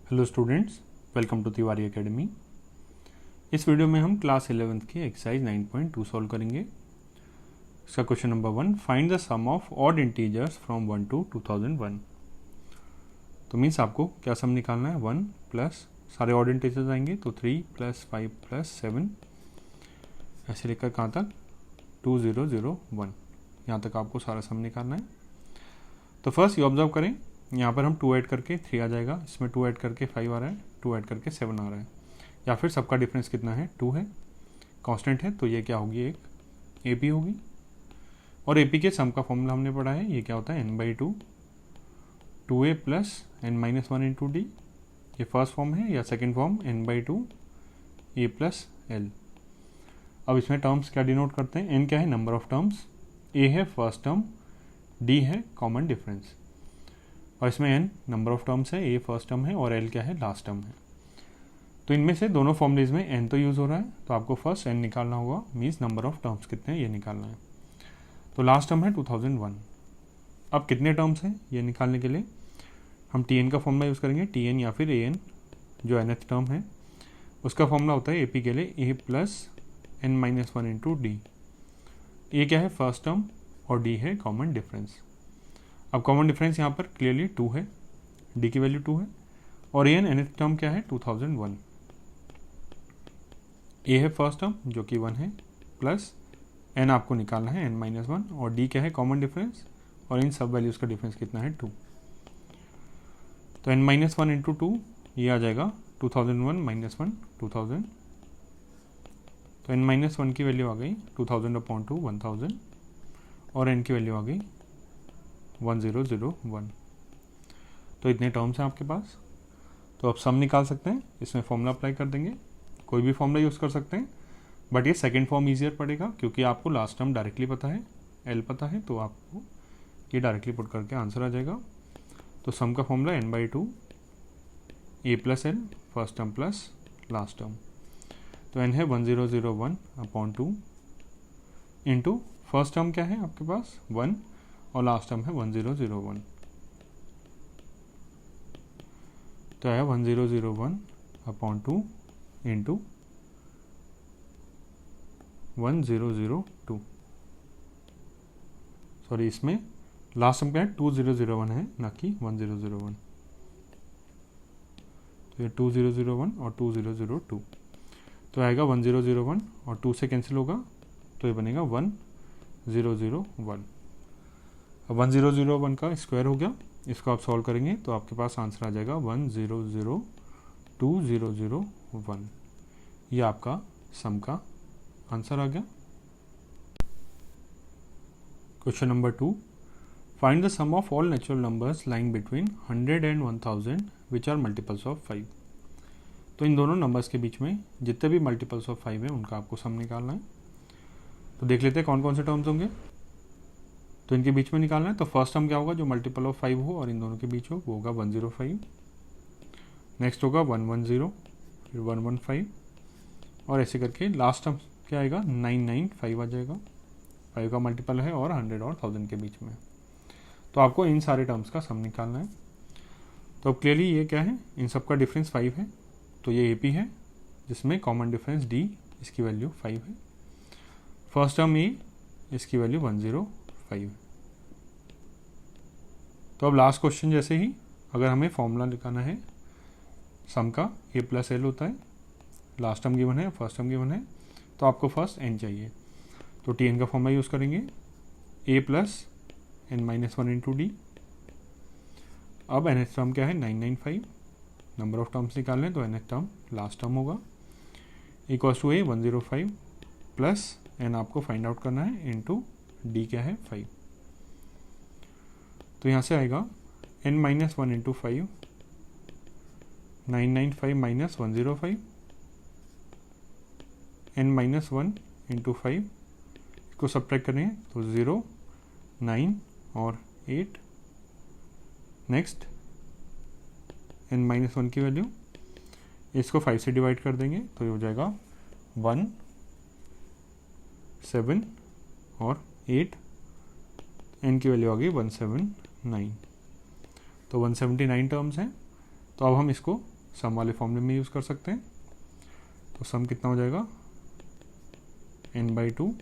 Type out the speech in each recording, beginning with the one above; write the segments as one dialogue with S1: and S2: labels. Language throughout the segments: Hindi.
S1: Hello students, welcome to Tiwari academy. इस वीडियो में हम क्लास 11th की एक्सरसाइज 9.2 सॉल्व करेंगे। इसका question number 1, find the sum of odd integers from 1 to 2001। तो मीन्स आपको क्या सम निकालना है, 1 प्लस सारे ऑड इंटीजर्स आएंगे तो 3 + 5 + 7 ऐसे लेकर कहाँ तक 2001, यहाँ तक आपको सारा सम निकालना है। तो फर्स्ट ये ऑब्जर्व करें, यहाँ पर हम 2 ऐड करके 3 आ जाएगा, इसमें 2 ऐड करके 5 आ रहा है, 2 ऐड करके 7 आ रहा है, या फिर सबका डिफरेंस कितना है, 2 है, कांस्टेंट है, तो ये क्या होगी, एक AP होगी। और AP के सम का फॉर्मूला हमने पढ़ा है, ये क्या होता है, n/2 2a + n-1 × d। ये फर्स्ट फॉर्म है, या second form n/2 a + l। अब इसमें टर्म्स क्या डिनोट करते हैं, n क्या है, नंबर ऑफ टर्म्स, a है फर्स्ट टर्म, d है कॉमन डिफरेंस, और इसमें n नंबर ऑफ टर्म्स है, a फर्स्ट टर्म है और l क्या है, लास्ट टर्म है। तो इनमें से दोनों फॉर्मूलेज में n तो यूज़ हो रहा है, तो आपको फर्स्ट n निकालना होगा, मीन्स नंबर ऑफ टर्म्स कितने हैं ये निकालना है। तो लास्ट टर्म है 2001। अब कितने टर्म्स हैं ये निकालने के लिए हम tn का फॉर्मूला यूज़ करेंगे, tn या फिर an, जो nth टर्म है उसका फॉर्मूला होता है AP के लिए a + n-1 × d। a क्या है, फर्स्ट टर्म, और d है कॉमन डिफरेंस। अब कॉमन डिफरेंस यहाँ पर क्लियरली 2 है, d की वैल्यू 2 है, और an nth टर्म क्या है, 2001। a है फर्स्ट टर्म जो कि 1 है, प्लस n आपको निकालना है n-1, और d क्या है, कॉमन डिफरेंस, और इन सब वैल्यूज़ का डिफरेंस कितना है, 2। तो n-1 × 2 ये आ जाएगा 2001 - 1 2000। तो n-1 की वैल्यू आ गई 2000/2 1000, और n की वैल्यू आ गई 1001। तो इतने टर्म्स हैं आपके पास। तो आप सम निकाल सकते हैं, इसमें फॉर्मूला अप्लाई कर देंगे, कोई भी फॉर्मूला यूज़ कर सकते हैं, बट ये सेकंड फॉर्म ईजियर पड़ेगा क्योंकि आपको लास्ट टर्म डायरेक्टली पता है, l पता है, तो आपको ये डायरेक्टली पुट करके आंसर आ जाएगा। तो सम का formula n/2 a + l first term plus last term. तो n है 1001/2 इंटू फर्स्ट टर्म क्या है आपके पास 1, और लास्ट टर्म है 1001, तो आया 1001/2 इंटू 1002। सॉरी, इसमें लास्ट टर्म क्या है, 2001 है, ना कि 1001। तो ये 2001 और 2002, तो आएगा 1001 और 2 से कैंसिल होगा, तो ये बनेगा 1001। अब 1001 का स्क्वायर हो गया, इसको आप सॉल्व करेंगे तो आपके पास आंसर आ जाएगा 1002,001। ये आपका सम का आंसर आ गया। Question number 2, find the sum of all natural numbers lying between 100 and 1000 which are multiples of 5। तो इन दोनों नंबर्स के बीच में जितने भी मल्टीपल्स ऑफ 5 है उनका आपको सम निकालना है। तो देख लेते हैं कौन कौन से टर्म्स होंगे। तो इनके बीच में निकालना है, तो फर्स्ट टर्म क्या होगा, जो मल्टीपल ऑफ 5 हो और इन दोनों के बीच हो, वो होगा 105। नेक्स्ट होगा 110, फिर 115, और ऐसे करके लास्ट टर्म क्या आएगा, 995 आ जाएगा, 5 का मल्टीपल है और 100 और 1000 के बीच में। तो आपको इन सारे टर्म्स का सम निकालना है। तो अब क्लियरली ये क्या है, इन सब का डिफरेंस 5 है, तो ये AP है जिसमें कॉमन डिफरेंस D, इसकी वैल्यू 5 है। फर्स्ट टर्म A, इसकी वैल्यू 105। तो अब लास्ट क्वेश्चन जैसे ही अगर हमें फॉर्मूला निकालना है सम का, a + l होता है, लास्ट टर्म गिवन है, फर्स्ट टर्म गिवन है, तो आपको फर्स्ट n चाहिए, तो tn का फॉर्मूला यूज़ करेंगे a + n-1 × d। अब nth टर्म क्या है, 995, नंबर ऑफ टर्म्स निकालने, तो nth टर्म लास्ट टर्म होगा, equals to a 105 plus n आपको फाइंड आउट करना है, इंटू d क्या है 5। तो यहाँ से आएगा n-1 × 5, 995 - 105, n-1 × 5, इसको सब्ट्रैक्ट करें तो 0, 9 और 8। नेक्स्ट n-1 की वैल्यू, इसको 5 से डिवाइड कर देंगे तो ये हो जाएगा 1, 7 और 8, n की वैल्यू आ गई 179। तो 179 टर्म्स हैं। तो अब हम इसको सम वाले फॉर्मूले में यूज़ कर सकते हैं। तो सम कितना हो जाएगा n/2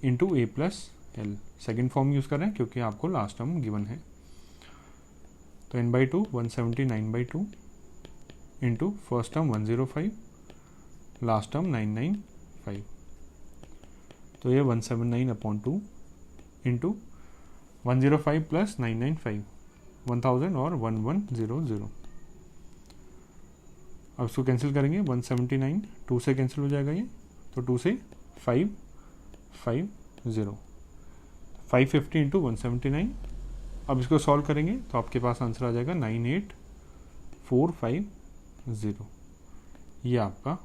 S1: into a plus l. Second form use कर रहे हैं क्योंकि आपको लास्ट टर्म गिवन है। तो n/2 179/2 into first term 105, last term 995। तो ये 179/2 इंटू 105 प्लस 995 1000 और 1100। अब इसको कैंसिल करेंगे, 179 2 से कैंसिल हो जाएगा ये, तो 2 से 550 550 इंटू 179। अब इसको सॉल्व करेंगे तो आपके पास आंसर आ जाएगा 98450। ये आपका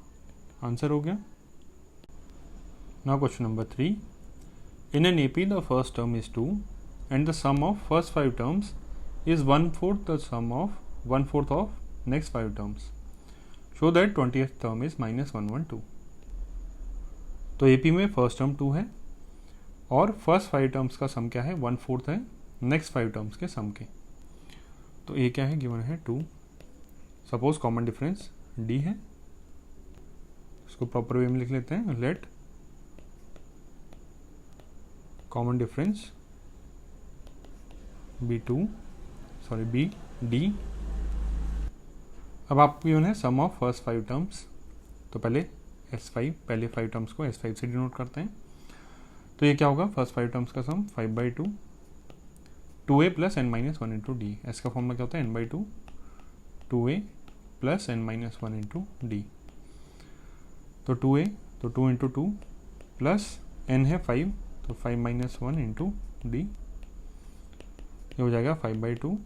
S1: आंसर हो गया। Now question number 3, in an AP the first term is 2 and the sum of first 5 terms is 1/4 the sum of 1/4 of next 5 terms. Show that 20th term is -112. तो AP में फर्स्ट टर्म 2 है और फर्स्ट 5 टर्म्स का सम क्या है 1/4 है नेक्स्ट 5 टर्म्स के सम के। तो A क्या है, गिवन है 2। सपोज कॉमन डिफरेंस D है, इसको प्रॉपर वे में लिख लेते हैं। Let common difference be d. अब आपको गिवन है सम ऑफ फर्स्ट 5 टर्म्स। तो पहले S5, पहले 5 टर्म्स को S5 से डिनोट करते हैं। तो ये क्या होगा, फर्स्ट 5 टर्म्स का सम 5/2 2a plus n-1 into D. S का फॉर्मूला क्या होता है, n/2 2a plus n-1 into d. तो 2a तो 2 इंटू 2 प्लस n है 5 तो 5-1 इंटू डी। ये हो जाएगा 5/2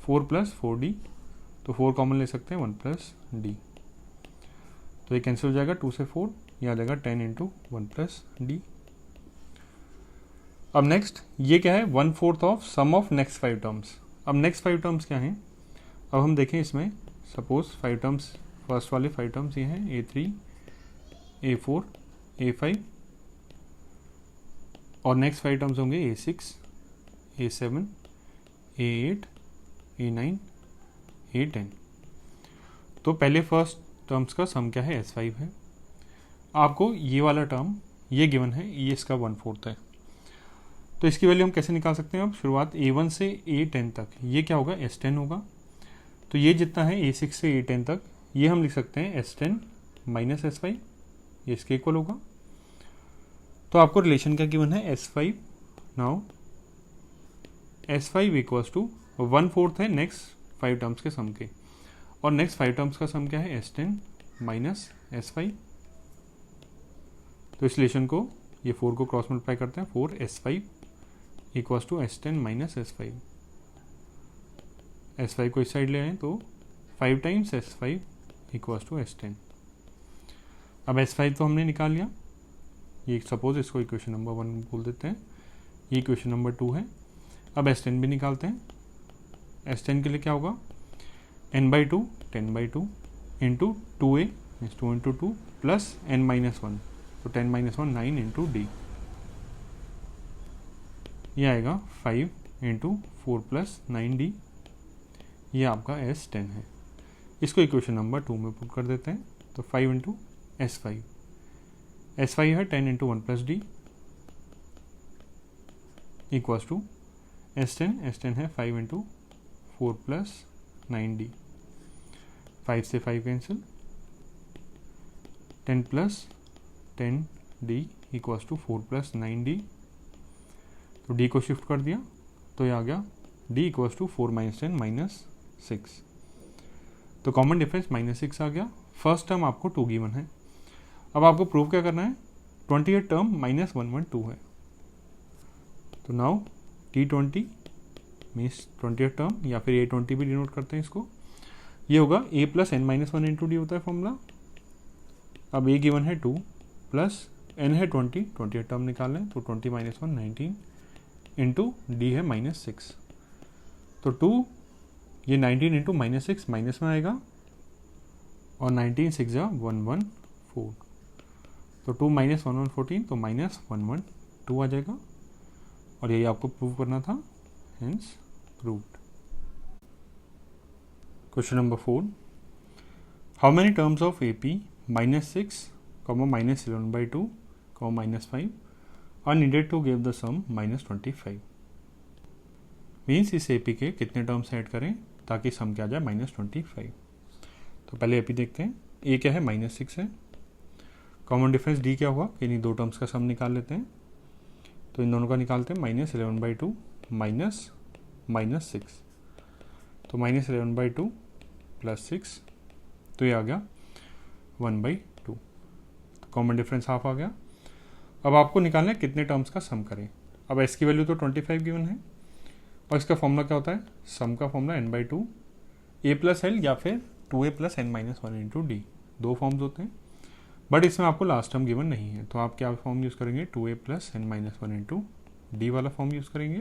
S1: 4 प्लस 4d। तो 4 कॉमन ले सकते हैं 1 प्लस d। तो ये कैंसिल हो जाएगा 2 से 4, ये आ जाएगा 10 इंटू 1 प्लस डी। अब नेक्स्ट ये क्या है, 1/4 of sum of next 5 terms. अब नेक्स्ट 5 टर्म्स क्या हैं, अब हम देखें इसमें। सपोज 5 टर्म्स, फर्स्ट वाले 5 टर्म्स ये हैं A3 A4 A5 और नेक्स्ट 5 टर्म्स होंगे A6 A7 A8 A9 A10। तो पहले फर्स्ट टर्म्स का सम क्या है, S5 है। आपको ये वाला टर्म ये गिवन है, ये इसका 1/4 है। तो इसकी वैल्यू हम कैसे निकाल सकते हैं। अब शुरुआत A1 से A10 तक, ये क्या होगा, S10 होगा। तो ये जितना है A6 से A10 तक, ये हम लिख सकते हैं S10 माइनस S5, ये इसके इक्वल होगा। तो आपको रिलेशन क्या गिवन है, S5। Now S5 equals to 1/4 है नेक्स्ट 5 टर्म्स के सम के, और नेक्स्ट 5 टर्म्स का सम क्या है, S10 माइनस S5। तो इस रिलेशन को, ये 4 को क्रॉस मल्टीप्लाई करते हैं, 4S5 equals to S10 minus S5। S5 को इस साइड ले आए तो 5 times S5 equals to S10। अब S5 तो हमने निकाल लिया, ये सपोज इसको इक्वेशन नंबर 1 बोल देते हैं, ये इक्वेशन नंबर 2 है। अब S10 भी निकालते हैं। S10 के लिए क्या होगा, n/2 10/2 into 2a means 2 into 2 plus n-1, तो 10-1 9 इंटू डी। ये आएगा 5 इंटू 4 प्लस 9d। ये आपका S10 है। इसको इक्वेशन नंबर 2 में पुट कर देते हैं। तो 5 इंटू S5 है 10 into 1 plus d equals to S10 है 5 इंटू 4 प्लस 9d। 5 से 5 cancel, 10 plus 10d equals to 4 plus 9d। तो d को शिफ्ट कर दिया तो ये आ गया d equals to 4 minus 10 minus 6। तो कॉमन डिफरेंस -6 आ गया। फर्स्ट टर्म आपको 2 गिवन है। अब आपको प्रूव क्या करना है, 20th टर्म -112 है। तो now T20 means 20th term, या फिर A20 भी डिनोट करते हैं इसको। ये होगा a plus n-1 into D होता है फॉर्मूला। अब a गिवन है 2 प्लस n है 20th टर्म निकाल लें, तो 20 माइनस 1 19 इंटू डी है -6। तो 2 ये 19 इंटू -6 माइनस में आएगा, और 19 6 जा 114। तो 2 माइनस 114 तो -112 आ जाएगा, और यही आपको प्रूव करना था, hence proved. Question number 4, how many terms of A P -6, -11/2, -5 are needed to give the sum -25। Means इस ए पी के कितने टर्म्स ऐड करें ताकि सम क्या आ जाए -25। तो पहले ए पी देखते हैं। ए क्या है, -6 है। कॉमन डिफरेंस डी क्या हुआ, इन्हीं दो टर्म्स का सम निकाल लेते हैं। तो इन दोनों का निकालते हैं, -11/2 -6, तो -11/2 + 6, तो ये आ गया 1/2। तो कॉमन डिफरेंस हाफ आ गया। अब आपको निकालना है कितने टर्म्स का सम करें। अब एस की वैल्यू तो 25 गिवन है, और इसका फॉर्मूला क्या होता है, सम का फॉर्मूला n/2 a + l या फिर 2a + n-1 × d, दो फॉर्म्स होते हैं। बट इसमें आपको लास्ट टर्म गिवन नहीं है, तो आप क्या फॉर्म यूज़ करेंगे, 2a + n-1 × d वाला फॉर्म यूज़ करेंगे।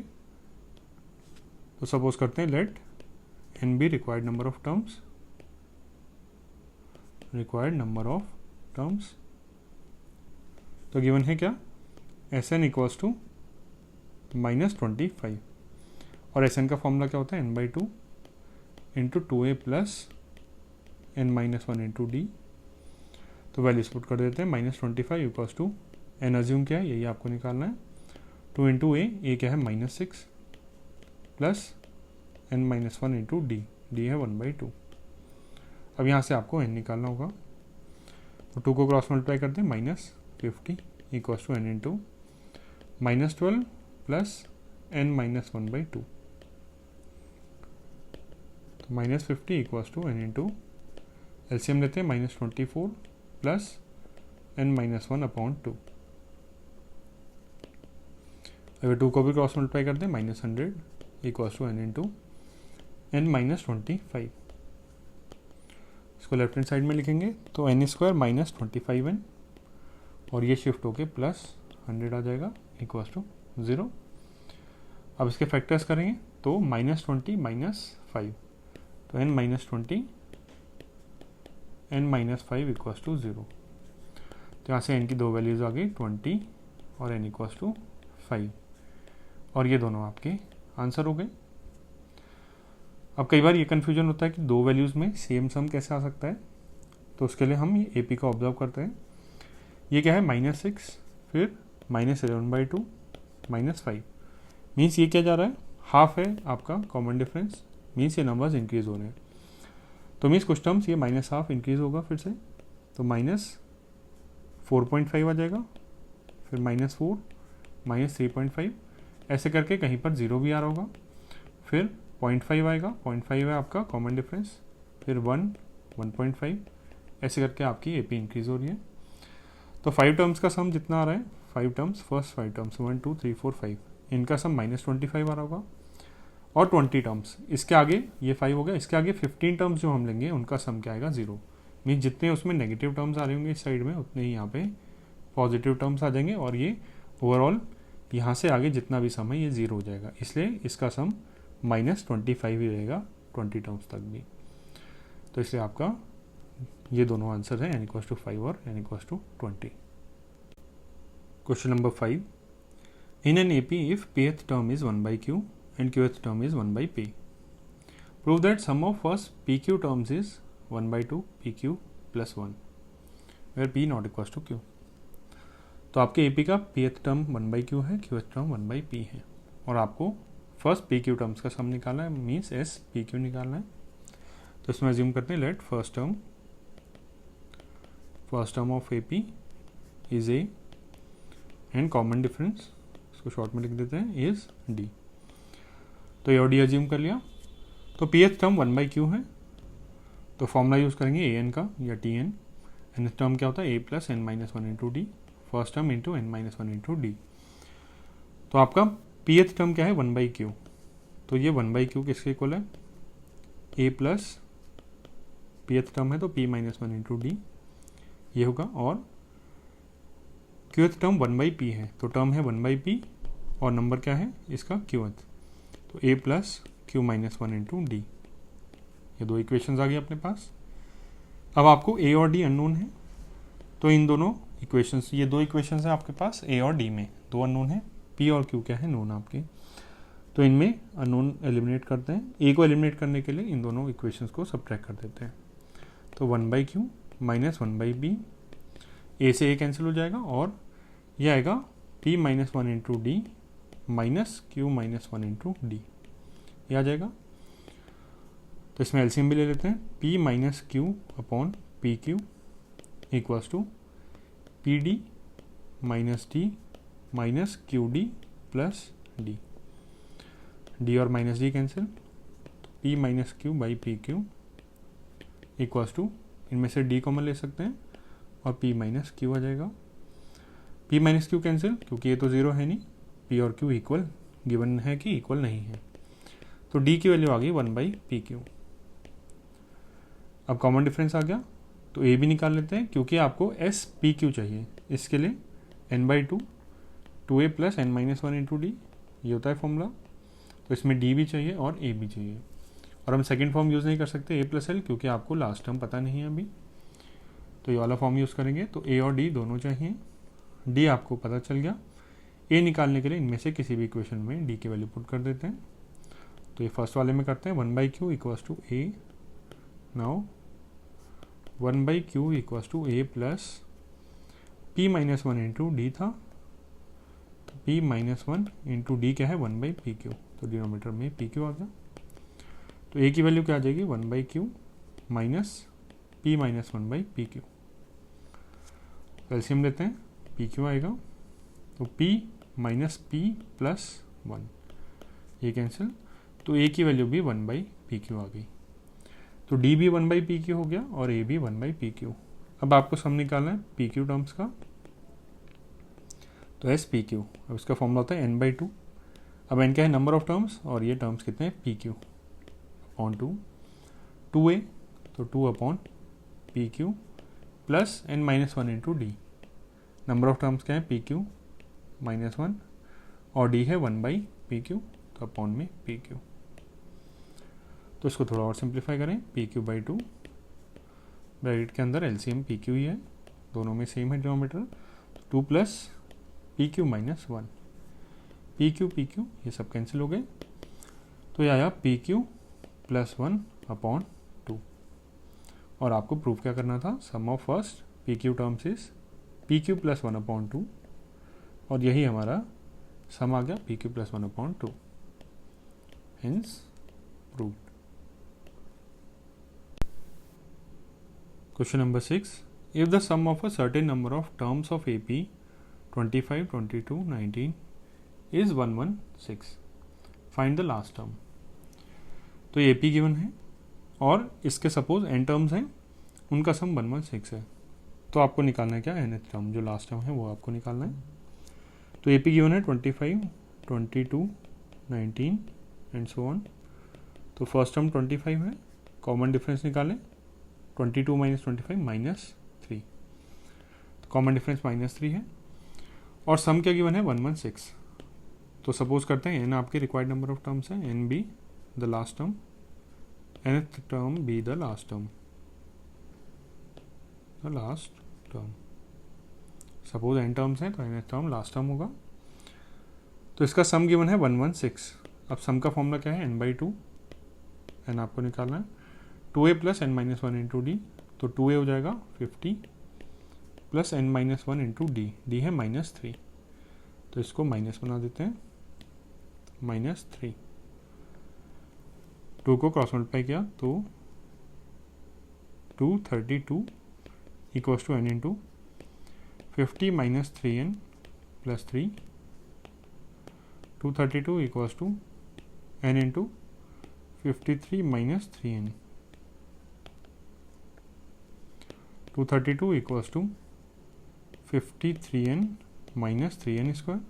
S1: तो सपोज करते हैं let n be required number of terms, तो गिवन है क्या, Sn = -25, और Sn का फॉर्मूला क्या होता है, n/2 × 2a + n-1 × d। तो वैल्यूज पुट कर देते हैं, -25 = n अज्यूम क्या है, यही आपको निकालना है, 2 × a क्या है, -6 + n-1 × d, d है 1/2। अब यहाँ से आपको n निकालना होगा, तो 2 को क्रॉस मल्टीप्लाई करते हैं, -50 = n × -12 + n-1/2, तो -50 = n × एलसीएम लेते हैं, -24 + n-1/2। अगर 2 को भी क्रॉस मल्टीप्लाई करते हैं, -100 = n × n-25। इसको लेफ्ट हैंड साइड में लिखेंगे, तो n² - 25n, और ये शिफ्ट होके +100 आ जाएगा = 0। अब इसके फैक्टर्स करेंगे, तो -20 - 5, तो n-20 n-5 = 0। तो यहाँ से n की दो वैल्यूज आ गई, 20 और n = 5, और ये दोनों आपके आंसर हो गए। अब कई बार ये कन्फ्यूजन होता है कि दो वैल्यूज़ में सेम सम कैसे आ सकता है, तो उसके लिए हम ये ए पी को ऑब्जर्व करते हैं। ये क्या है, -6, फिर -11/2 -5, मीन्स ये क्या जा रहा है, हाफ है आपका कॉमन डिफरेंस, मीन्स ये नंबर्स इंक्रीज हो रहे हैं। तो मीन्स कुछ टर्म्स ये -1/2 इंक्रीज होगा फिर से, तो -4.5 आ जाएगा, फिर -4 -3.5, ऐसे करके कहीं पर 0 भी आ रहा होगा, फिर 0.5 आएगा, 0.5 है आपका कॉमन डिफरेंस, फिर 1 1.5, ऐसे करके आपकी ए पी इंक्रीज हो रही है। तो 5 टर्म्स का सम जितना आ रहा है, 5 टर्म्स, फर्स्ट 5 टर्म्स 1 2 3 4 5, इनका सम -25 आ रहा होगा, और 20 टर्म्स इसके आगे, ये 5 हो गया, इसके आगे 15 टर्म्स जो हम लेंगे उनका सम क्या आएगा, 0। मीन जितने उसमें नेगेटिव टर्म्स आ रहे होंगे इस साइड में, उतने ही यहाँ पे पॉजिटिव टर्म्स आ जाएंगे, और ये ओवरऑल यहाँ से आगे जितना भी सम है ये 0 हो जाएगा, इसलिए इसका सम -25 ही रहेगा 20 टर्म्स तक भी। तो इसलिए आपका ये दोनों आंसर है, n = 5 और n = 20। Question number 5, in an AP if pth term is 1/q and qth term is 1/p, prove that sum of first pq terms is 1/2 pq + 1 where p not equals to q। तो आपके AP का pth टर्म 1/q है, qth टर्म 1/p है, और आपको फर्स्ट pq टर्म्स का सम निकालना है, मीन्स s pq निकालना है। तो इसमें अज्यूम करते हैं, let first term of AP is a and common difference, इसको शॉर्ट में लिख देते हैं, इज d। तो ये डी अज्यूम कर लिया। तो pth टर्म 1/q है, तो फॉर्मूला यूज़ करेंगे an का या tn, एन टर्म क्या होता है, a + n-1 × d, first term into n-1 × d। तो आपका pth टर्म क्या है, 1/q, तो ये 1/q किसके इक्वल है, a + pth टर्म है तो p - 1 × d ये होगा, और qth टर्म 1/p है, तो टर्म है 1/p, और नंबर क्या है इसका, qth, तो a + q - 1 × d। ये दो इक्वेशंस आ गई अपने पास। अब आपको a और d अननोन है, तो इन दोनों इक्वेशंस, ये दो इक्वेशंस हैं आपके पास a और d में, दो अननोन है, p और q क्या है, नोन आपके। तो इनमें अननोन एलिमिनेट करते हैं, a को एलिमिनेट करने के लिए इन दोनों इक्वेशंस को सब्ट्रैक्ट कर देते हैं। तो 1/q माइनस 1/b, ए से ए कैंसिल हो जाएगा और यह आएगा p minus 1 into d minus q minus 1 into d, ये आ जाएगा। तो इसमें एलसीएम भी ले लेते हैं, p minus q upon p q equals to p d minus d minus q d plus d, d और माइनस डी कैंसिल, तो p minus q by p q equals to, इनमें से d कॉमन ले सकते हैं और p माइनस क्यू आ जाएगा। p माइनस क्यू कैंसिल, क्योंकि ये तो ज़ीरो है नहीं, p और q इक्वल गिवन है कि इक्वल नहीं है, तो d की वैल्यू आ गई 1/pq। अब कॉमन डिफरेंस आ गया तो a भी निकाल लेते हैं, क्योंकि आपको s p q चाहिए, इसके लिए n/2 2a plus n minus 1 into d, ये होता है फॉर्मूला। तो इसमें d भी चाहिए और a भी चाहिए, और हम सेकेंड फॉर्म यूज़ नहीं कर सकते a प्लस एल, क्योंकि आपको लास्ट टर्म पता नहीं है अभी, तो ये वाला फॉर्म यूज़ करेंगे। तो a और d दोनों चाहिए, d आपको पता चल गया, a निकालने के लिए इनमें से किसी भी इक्वेशन में d की वैल्यू पुट कर देते हैं। तो ये फर्स्ट वाले में करते हैं 1/q equals to a, now 1/q equals to a plus p minus 1 into d था, तो p माइनस 1 इंटू डी क्या है 1/pq, तो डिनोमीटर में pq आ गया। तो a की वैल्यू क्या आ जाएगी 1/q minus p minus 1/pq, LCM लेते हैं, pq आएगा, तो p माइनस p प्लस 1, ये कैंसिल, तो a की वैल्यू भी 1/pq आ गई। तो d भी 1/pq हो गया और a भी 1/pq। अब आपको सम निकालना है pq टर्म्स का, तो s pq, अब इसका फॉर्मूला होता है n/2। अब n क्या है नंबर ऑफ टर्म्स, और ये टर्म्स कितने हैं pq अपॉन 2, 2a तो 2 upon pq plus n minus 1 into D, number of terms क्या है pq माइनस 1 और d है 1/pq, तो अपॉन में pq। तो इसको थोड़ा और सिंप्लीफाई करें, pq बाई 2, ब्रैकेट के अंदर एलसीएम pq ही है, दोनों में सेम है denominator, 2 plus pq minus 1, pq ये सब कैंसिल हो गए, तो ये आया pq प्लस 1 अपॉन 2। और आपको प्रूफ क्या करना था, sum of first pq terms is pq plus 1 upon 2, और यही हमारा सम आ गया pq plus 1 upon 2, hence proved. Question number 6. If the sum of a certain number of terms of AP 25, 22, 19 is 116, find the last term. तो ये AP गिवन है और इसके सपोज n टर्म्स हैं, उनका सम 116 है, तो आपको निकालना है क्या nth टर्म, जो लास्ट टर्म है वो आपको निकालना है। तो AP गिवन है 25, 22, 19 एंड सो ऑन। तो फर्स्ट टर्म 25 है, कॉमन डिफरेंस निकालें, 22 माइनस 25 माइनस 3, कॉमन डिफरेंस -3 है, और सम क्या गिवन है 116। तो सपोज करते हैं n आपके रिक्वायर्ड नंबर ऑफ टर्म्स है, n be the last term, nth term be the last term, suppose n terms हैं तो nth टर्म लास्ट टर्म होगा। तो इसका सम गिवन है 116। अब सम का फॉर्मूला क्या है, n/2, n आपको निकालना है, 2a plus n minus 1 into d, तो 2a हो जाएगा 50 plus n minus 1 into D, D है -3, तो इसको माइनस बना देते हैं, -3, 2 को क्रॉस मल्टीप्लाई किया तो 232 equals to n into 50 minus 3n plus 3, 232 equals to n into 53 minus 3n, 232 equals to 53n minus 3n square.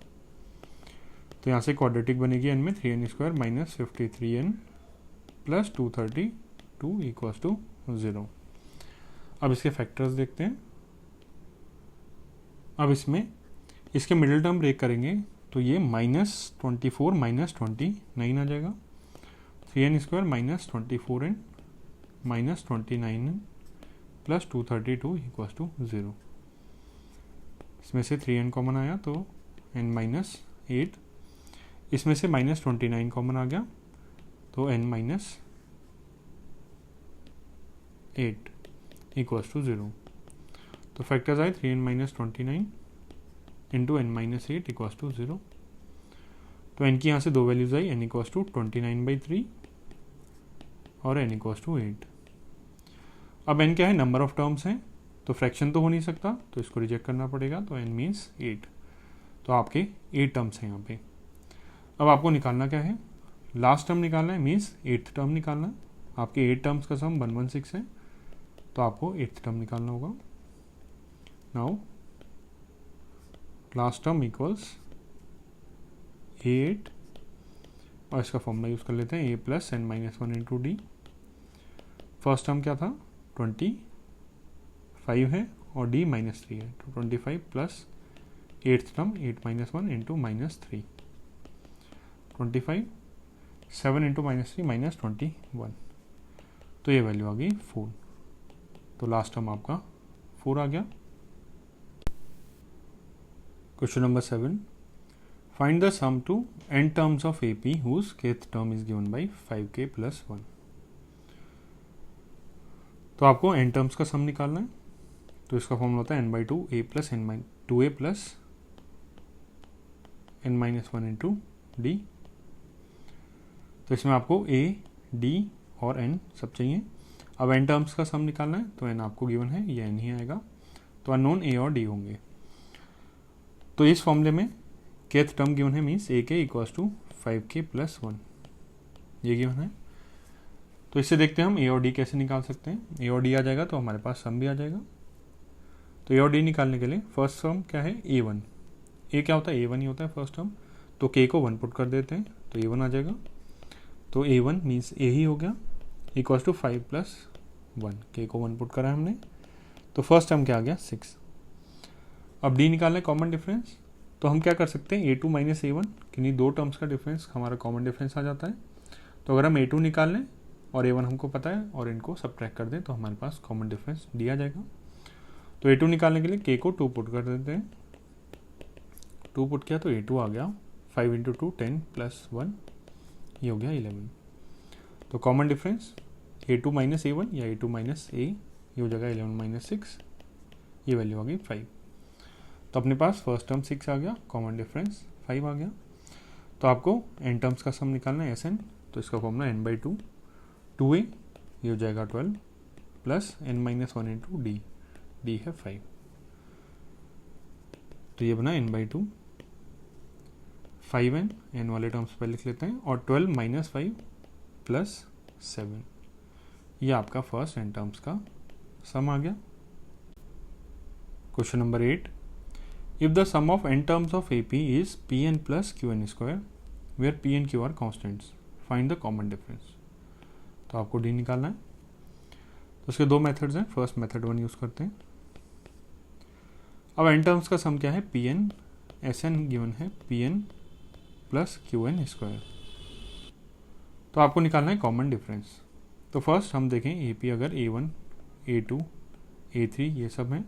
S1: तो यहाँ से क्वाड्रेटिक बनेगी n में 3n square minus 53n plus 232 equals to 0। अब इसके फैक्टर्स देखते हैं। अब इसमें इसके मिडिल टर्म ब्रेक करेंगे तो ये -24 माइनस 29 आ जाएगा, 3n square minus 24n minus 29n plus 232 equals to 0। इसमें से 3n कॉमन आया तो n माइनस 8, इसमें से -29 कॉमन आ गया तो n माइनस 8, इक्वल्स टू 0। तो फैक्टर्स आए 3n minus 29 into n minus 8 equals to 0। तो n की यहाँ से दो वैल्यूज आई, n इक्वल्स टू 29/3 और n इक्वल्स टू 8। अब n क्या है, नंबर ऑफ टर्म्स हैं, तो फ्रैक्शन तो हो नहीं सकता, तो इसको रिजेक्ट करना पड़ेगा। तो n मीन्स 8, तो आपके 8 टर्म्स हैं यहाँ पे। अब आपको निकालना क्या है, लास्ट टर्म निकालना है, मीन्स 8th टर्म निकालना है। आपके 8 टर्म्स का सम 116 है, तो आपको 8th टर्म निकालना होगा। नाउ लास्ट टर्म इक्वल्स 8 और इसका फॉर्मूला यूज़ कर लेते हैं, a plus n minus 1 into D. First term क्या था, 25 है और d -3 है, तो 25 plus 8th term 8 minus 1 into -3, 25 7 into -3 -21, तो ये वैल्यू आ गई 4। तो लास्ट टर्म आपका 4 आ गया। Question number 7, find the sum to n terms of AP whose kth term is given by 5k plus 1। तो आपको n टर्म्स का सम निकालना है, तो इसका फॉर्मूला होता है n/2 a plus n 2a plus n minus 1 into d. तो इसमें आपको a, d और n सब चाहिए। अब n टर्म्स का सम निकालना है, तो n आपको गिवन है, ये n ही आएगा, तो अननोन a और d होंगे। तो इस फॉर्मूले में kth टर्म गिवन है, मीन्स a के इक्वल्स टू 5k प्लस 1, ये गिवन है। तो इससे देखते हैं हम a और d कैसे निकाल सकते हैं। a और d आ जाएगा तो हमारे पास सम भी आ जाएगा। तो a और d निकालने के लिए फर्स्ट टर्म क्या है, a1। a क्या होता है, a1 ही होता है फर्स्ट टर्म, तो k को 1 पुट कर देते हैं, तो a1 आ जाएगा। तो a1 मीन्स a ही हो गया, इक्वल्स टू 5 प्लस 1, k को 1 पुट करा है हमने, तो फर्स्ट टर्म क्या आ गया, 6। अब d निकालना है कॉमन डिफरेंस, तो हम क्या कर सकते हैं, a2 माइनस a1, किन्हीं दो टर्म्स का डिफरेंस हमारा कॉमन डिफरेंस आ जाता है। तो अगर हम a2 निकाल लें और a1 हमको पता है और इनको सब्ट्रैक्ट कर दें, तो हमारे पास कॉमन डिफरेंस d आ जाएगा। तो a2 निकालने के लिए k को 2 पुट कर देते हैं, 2 पुट किया तो a2 आ गया, 5 इंटू 2 10 प्लस 1, ये हो गया 11। तो common difference a2 minus a1 या a2 माइनस a, ये हो जाएगा 11 माइनस 6, ये वैल्यू आ गई 5। तो अपने पास फर्स्ट टर्म 6 आ गया, कॉमन डिफरेंस 5 आ गया। तो आपको n टर्म्स का सम निकालना है Sn, तो इसका फॉर्मूला n/2 2a, ये हो जाएगा 12 plus n minus 1 into D, D है 5, तो ये बना n/2 5n, n वाले टर्म्स पर लिख लेते हैं, और 12 माइनस 5 प्लस 7, ये आपका फर्स्ट n टर्म्स का सम आ गया। Question number 8, if the sum of n terms of AP is Pn plus Qn square where P and Q are constants, find the common difference। तो आपको d निकालना है। तो उसके दो मेथड्स हैं, फर्स्ट मेथड 1 यूज़ करते हैं। अब n टर्म्स का सम क्या है, Pn, Sn गिवन है Pn प्लस Qn स्क्वायर। तो आपको निकालना है कॉमन डिफरेंस। तो फर्स्ट हम देखें AP अगर A1, A2, A3 ये सब हैं,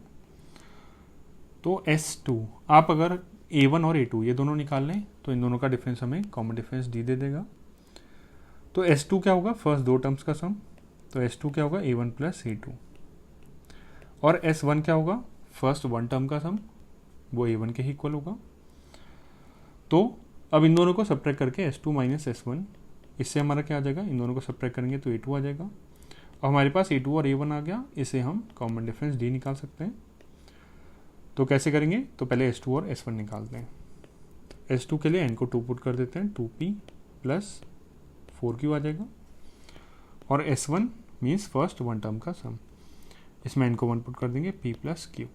S1: तो S2 आप अगर A1 और A2 ये दोनों निकाल लें, तो इन दोनों का डिफरेंस हमें कॉमन डिफरेंस D दे देगा। तो S2 क्या होगा, फर्स्ट दो टर्म्स का सम, तो S2 क्या होगा, A1 प्लस A2, और S1 क्या होगा, फर्स्ट वन टर्म का सम, वो A1 के ही इक्वल होगा। तो अब इन दोनों को सब्ट्रैक्ट करके S2 माइनस S1, इससे हमारा क्या आ जाएगा, इन दोनों को सब्ट्रैक्ट करेंगे तो A2 आ जाएगा। अब हमारे पास A2 और A1 आ गया, इसे हम कॉमन डिफरेंस D निकाल सकते हैं। तो कैसे करेंगे, तो पहले S2 और S1 निकालते हैं। S2 के लिए n को 2 पुट कर देते हैं, 2p प्लस 4q आ जाएगा, और S1 means first one term का सम, इसमें n को 1 पुट कर देंगे, p प्लस q,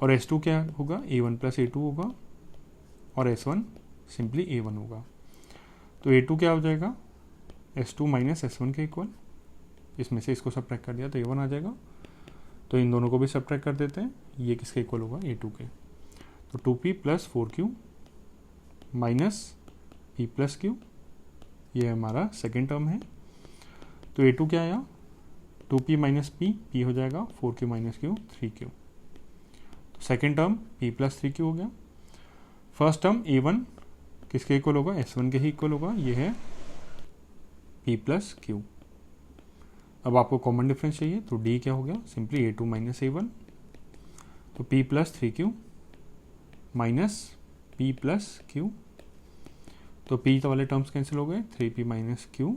S1: और S2 क्या होगा, A1 प्लस A2 होगा, और S1 सिंपली A1 होगा। तो A2 क्या हो जाएगा, S2 माइनस S1 के इक्वल, इसमें से इसको सब्ट्रैक्ट कर दिया तो A1 आ जाएगा। तो इन दोनों को भी सब्ट्रैक्ट कर देते हैं, ये किसके इक्वल होगा, A2 के। तो 2p plus 4q minus p plus q, ये हमारा सेकेंड टर्म है। तो A2 क्या आया, 2p माइनस p हो जाएगा, 4q माइनस q 3q। तो second term p plus 3q हो गया। फर्स्ट टर्म A1 किसके इक्वल होगा, S1 के ही इक्वल होगा, ये है p प्लस q। अब आपको कॉमन डिफरेंस चाहिए, तो डी क्या हो गया, सिंपली A2 माइनस A1, तो P plus 3Q minus P plus Q, तो P वाले टर्म्स कैंसिल हो गए, 3P minus Q,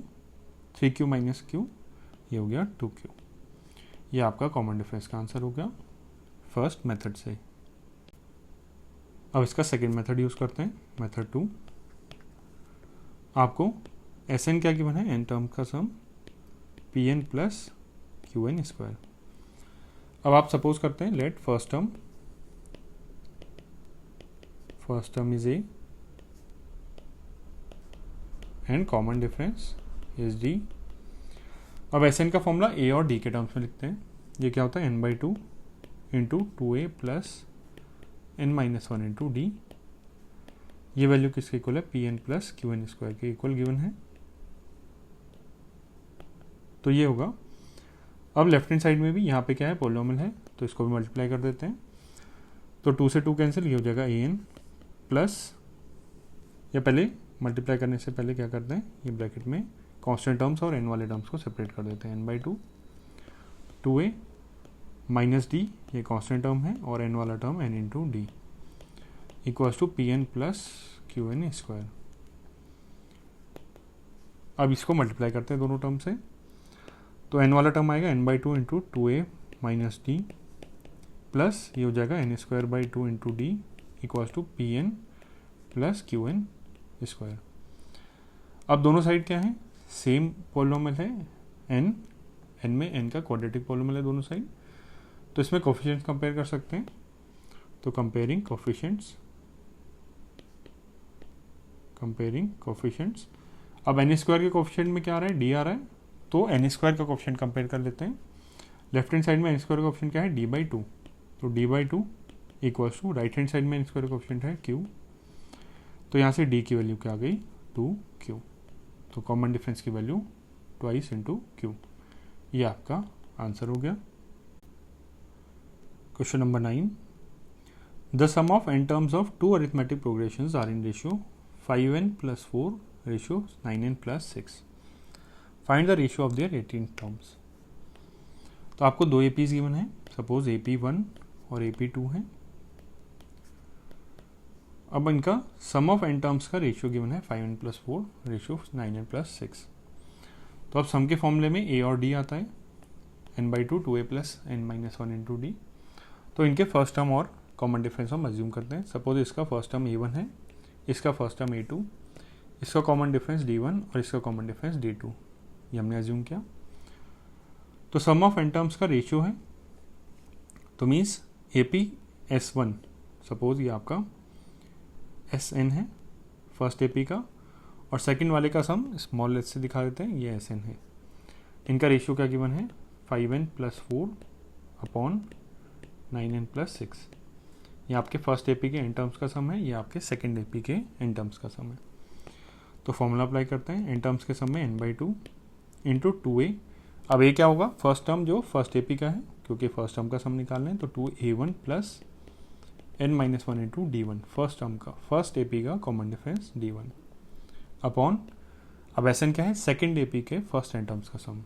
S1: 3Q minus Q, ये हो गया 2Q। ये आपका कॉमन डिफरेंस का आंसर हो गया फर्स्ट मेथड से। अब इसका सेकेंड मेथड यूज़ करते हैं, मेथड 2। आपको Sn क्या गिवन है, एन टर्म का सम Pn प्लस Qn स्क्वायर। अब आप सपोज करते हैं let first term is A and common difference is D। अब Sn का फॉर्मूला A और D के टर्म्स में लिखते हैं। ये क्या होता है, n/2 into 2A plus n minus 1 into D। ये वैल्यू किसके इक्वल है, Pn प्लस Qn स्क्वायर के इक्वल गिवन है, तो ये होगा। अब लेफ्ट हैंड साइड में भी यहाँ पे क्या है, पोलिनोमियल है, तो इसको भी मल्टीप्लाई कर देते हैं। तो 2 से 2 कैंसिल, ये हो जाएगा an प्लस, या पहले मल्टीप्लाई करने से पहले क्या करते हैं, ये ब्रैकेट में कांस्टेंट टर्म्स और n वाले टर्म्स को सेपरेट कर देते हैं, n/2 2a माइनस d, ये कांस्टेंट टर्म है, और n वाला term n into d equals to Pn plus Qn square. अब इसको मल्टीप्लाई करते हैं दोनों टर्म से, तो n वाला टर्म आएगा n/2 into 2a minus D plus ये हो जाएगा n square by 2 into d equals to Pn plus Qn square. अब दोनों साइड क्या है, सेम पोलिनोमियल है, n में n का क्वाड्रेटिक पोलिनोमियल है दोनों साइड, तो इसमें कोफिशिएंट्स कंपेयर कर सकते हैं। तो कंपेयरिंग कोफिशिएंट्स, अब n स्क्वायर के कोफिशिएंट में क्या आ रहा है, d आ रहा है, तो n स्क्वायर का कोफिशिएंट कंपेयर कर लेते हैं। लेफ्ट हैंड साइड में n स्क्वायर का कोफिशिएंट क्या है, d/2, तो d/2 equals to right hand side में n स्क्वायर का कोफिशिएंट है q, तो यहाँ से d की वैल्यू क्या आ गई, 2q, तो कॉमन डिफरेंस की वैल्यू ट्वाइस इंटू q। ये आपका आंसर हो गया। Question number 9, the sum of n terms of 2 arithmetic progressions are in ratio 5n plus 4 ratio 9n plus 6। Find the ratio of their 18 terms. तो आपको 2 APs गिवन है, सपोज AP1 और AP2 है। अब इनका सम ऑफ n टर्म्स का रेशियो गिवन है 5n plus 4 ratio 9n plus 6। तो अब सम के फॉर्मूले में a और d आता है, n/2 2a plus n minus 1 into d. तो इनके फर्स्ट टर्म और कॉमन डिफरेंस हम अज्यूम करते हैं। सपोज इसका फर्स्ट टर्म A1 है, इसका फर्स्ट टर्म A2, इसका कॉमन डिफरेंस D1 और इसका कॉमन डिफरेंस D2, ये हमने अज्यूम किया। तो सम ऑफ n टर्म्स का रेशियो है, तो मीन्स AP/S1, सपोज ये आपका Sn है फर्स्ट AP का, और सेकंड वाले का सम स्मॉल s से दिखा देते हैं, ये Sn है। इनका रेशियो क्या गिवन है, 5n plus 4 upon 9n plus 6। ये आपके फर्स्ट AP के n टर्म्स का सम है, ये आपके सेकंड AP के n टर्म्स का सम है। तो फॉर्मूला अप्लाई करते हैं, n टर्म्स के सम में n/2 इंटू 2a। अब a क्या होगा, फर्स्ट टर्म जो फर्स्ट AP का है, क्योंकि फर्स्ट टर्म का सम निकालना है, तो 2a1 plus n minus 1 into d1, first term का फर्स्ट AP का कॉमन डिफरेंस d1 अपॉन, अब Sn क्या है, सेकंड AP के फर्स्ट n टर्म्स का सम।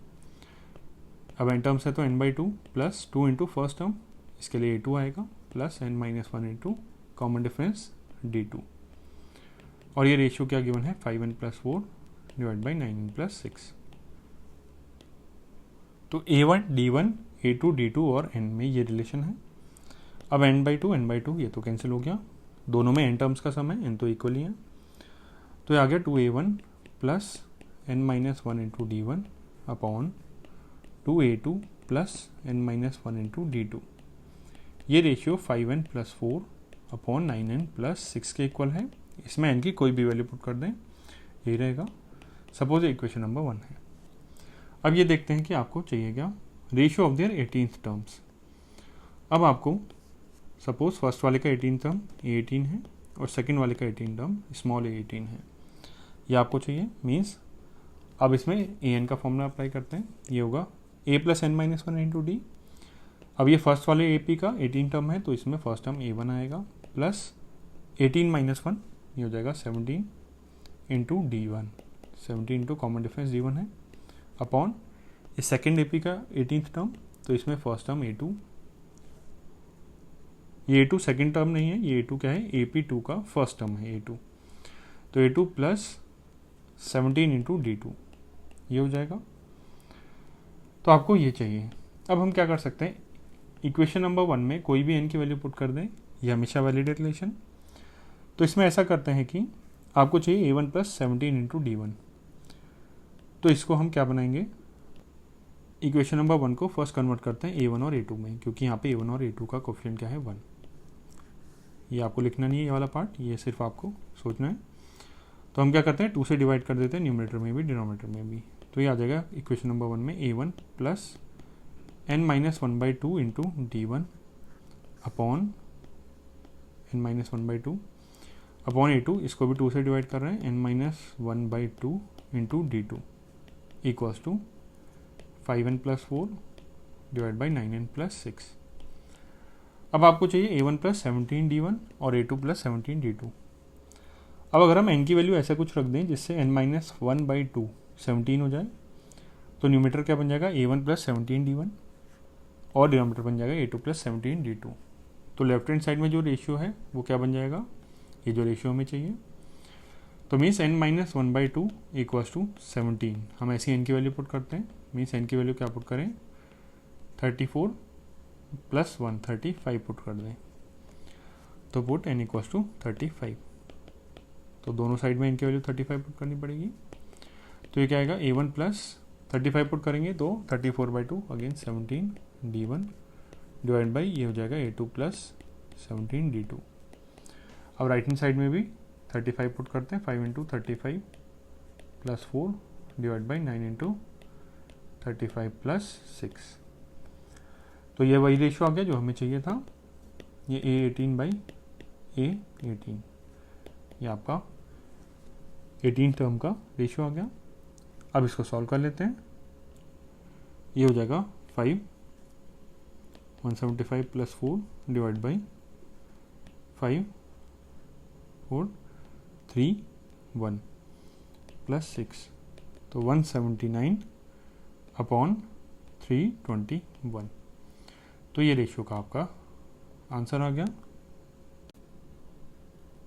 S1: अब n टर्म्स है तो n/2 plus 2 into first term, इसके लिए A2 आएगा, plus n minus 1 into common difference D2, और ये रेशियो क्या गिवन है, 5n plus 4 divide by 9n plus 6। तो A1 D1 A2 D2 और n में ये रिलेशन है। अब n/2 ये तो कैंसिल हो गया, दोनों में n टर्म्स का सम है, n तो इक्वल ही है, तो ये आ गया 2a1 plus n minus 1 into D1 upon 2a2 plus n minus 1 into D2। ये ratio 5n plus 4 upon 9n plus 6 के इक्वल है। इसमें n की कोई भी वैल्यू पुट कर दें, यही रहेगा। सपोज इक्वेशन नंबर 1 है। अब ये देखते हैं कि आपको चाहिए क्या, ratio of there 18th terms. अब आपको सपोज फर्स्ट वाले का 18 टर्म A18 है और सेकंड वाले का 18 टर्म स्मॉल a18 है, ये आपको चाहिए। मीन्स अब इसमें an का फॉर्मूला अप्लाई करते हैं, ये होगा a plus n minus 1 into d. अब ये फर्स्ट वाले AP का 18 टर्म है, तो इसमें फर्स्ट टर्म A1 आएगा, प्लस 18 माइनस 1, ये हो जाएगा 17 into D1, 17 into common difference D1 है, अपॉन इस सेकेंड ए पी का 18th टर्म, तो इसमें फर्स्ट टर्म A2, ये A2 सेकेंड टर्म नहीं है, ये A2 क्या है, AP2 का फर्स्ट टर्म है A2, तो A2 प्लस 17 इंटू D2 ये हो जाएगा। तो आपको ये चाहिए। अब हम क्या कर सकते हैं, इक्वेशन नंबर 1 में कोई भी n की वैल्यू पुट कर दें, ये हमेशा वैलिड रिलेशन। तो इसमें ऐसा करते हैं कि आपको चाहिए A1 प्लस 17 इंटू D1, तो इसको हम क्या बनाएंगे, इक्वेशन नंबर 1 को फर्स्ट कन्वर्ट करते हैं A1 और A2 में, क्योंकि यहाँ पे A1 और A2 का कोफिशिएंट क्या है 1। ये आपको लिखना नहीं है ये वाला पार्ट, ये सिर्फ आपको सोचना है। तो हम क्या करते हैं 2 से डिवाइड कर देते हैं, न्यूमरेटर में भी डिनोमिनेटर में भी। तो ये आ जाएगा इक्वेशन नंबर 1 में A1 plus n-1/2 into D1 upon n-1/2 upon A2, इसको भी 2 से डिवाइड कर रहे हैं, n-1/2 into D2 equals to 5n plus 4 divide by 9n plus 6। अब आपको चाहिए A1 प्लस 17 D1 और A2 प्लस 17 D2। अब अगर हम n की वैल्यू ऐसा कुछ रख दें जिससे n-1/2 17 हो जाए, तो न्यूमरेटर क्या बन जाएगा A1 प्लस 17 D1 और डिनोमिनेटर बन जाएगा A2 प्लस 17 D2। तो लेफ्ट हैंड साइड में जो रेशियो है वो क्या बन जाएगा, ये जो रेशियो हमें चाहिए। तो मीन्स n-1/2 इक्वल्स टू 17, हम ऐसी n की वैल्यू पुट करते हैं। मीन्स n की वैल्यू क्या पुट करें, 34 प्लस 1 35 पुट कर दें, तो पुट n इक्वल्स टू 35। तो दोनों साइड में n की वैल्यू 35 पुट करनी पड़ेगी। तो ये क्या आएगा, A1 प्लस 35 पुट करेंगे तो 34/2 अगेन 17 D1 डिवाइड बाई ये हो जाएगा A2 प्लस 17 D2। अब राइट हैंड साइड में भी 35 पुट करते हैं, 5 into 35 plus 4 divide by 9 into 35 plus 6। तो ये वही रेशियो आ गया जो हमें चाहिए था, ये A18 बाई A18, ये आपका 18 टर्म का रेशियो आ गया। अब इसको सॉल्व कर लेते हैं, ये हो जाएगा 5 175 प्लस 4 डिवाइड बाई 5 4 3 1 प्लस 6, तो 179 अपॉन 321। तो ये रेशियो का आपका आंसर आ गया।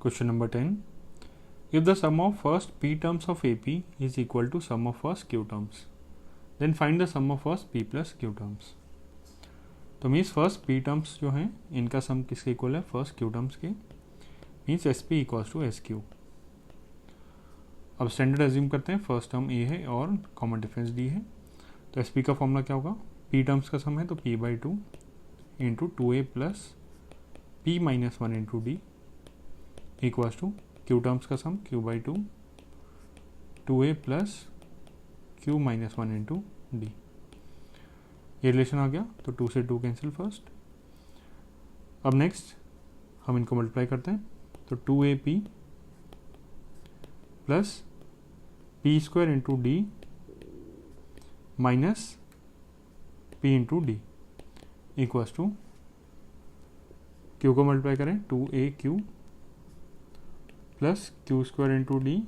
S1: Question number 10, if the sum of first p terms of AP is equal to sum of first q terms, then find the sum of first p plus q terms। तो मीन्स फर्स्ट p टर्म्स जो हैं इनका सम किसके इक्वल है, फर्स्ट q टर्म्स के, means SP equals to SQ। अब स्टैंडर्ड एज्यूम करते हैं, फर्स्ट टर्म A है और कॉमन डिफरेंस D है, तो SP का फॉर्मूला क्या होगा, p टर्म्स का सम है तो p/2 into 2a plus p-1 into D equals to q terms का sum q/2 2a plus q-1 into D। ये रिलेशन आ गया, तो 2 से 2 कैंसिल फर्स्ट। अब नेक्स्ट हम इनको मल्टीप्लाई करते हैं, तो 2AP plus p² into D minus p into D equals to q को मल्टीप्लाई करें 2AQ plus q² into D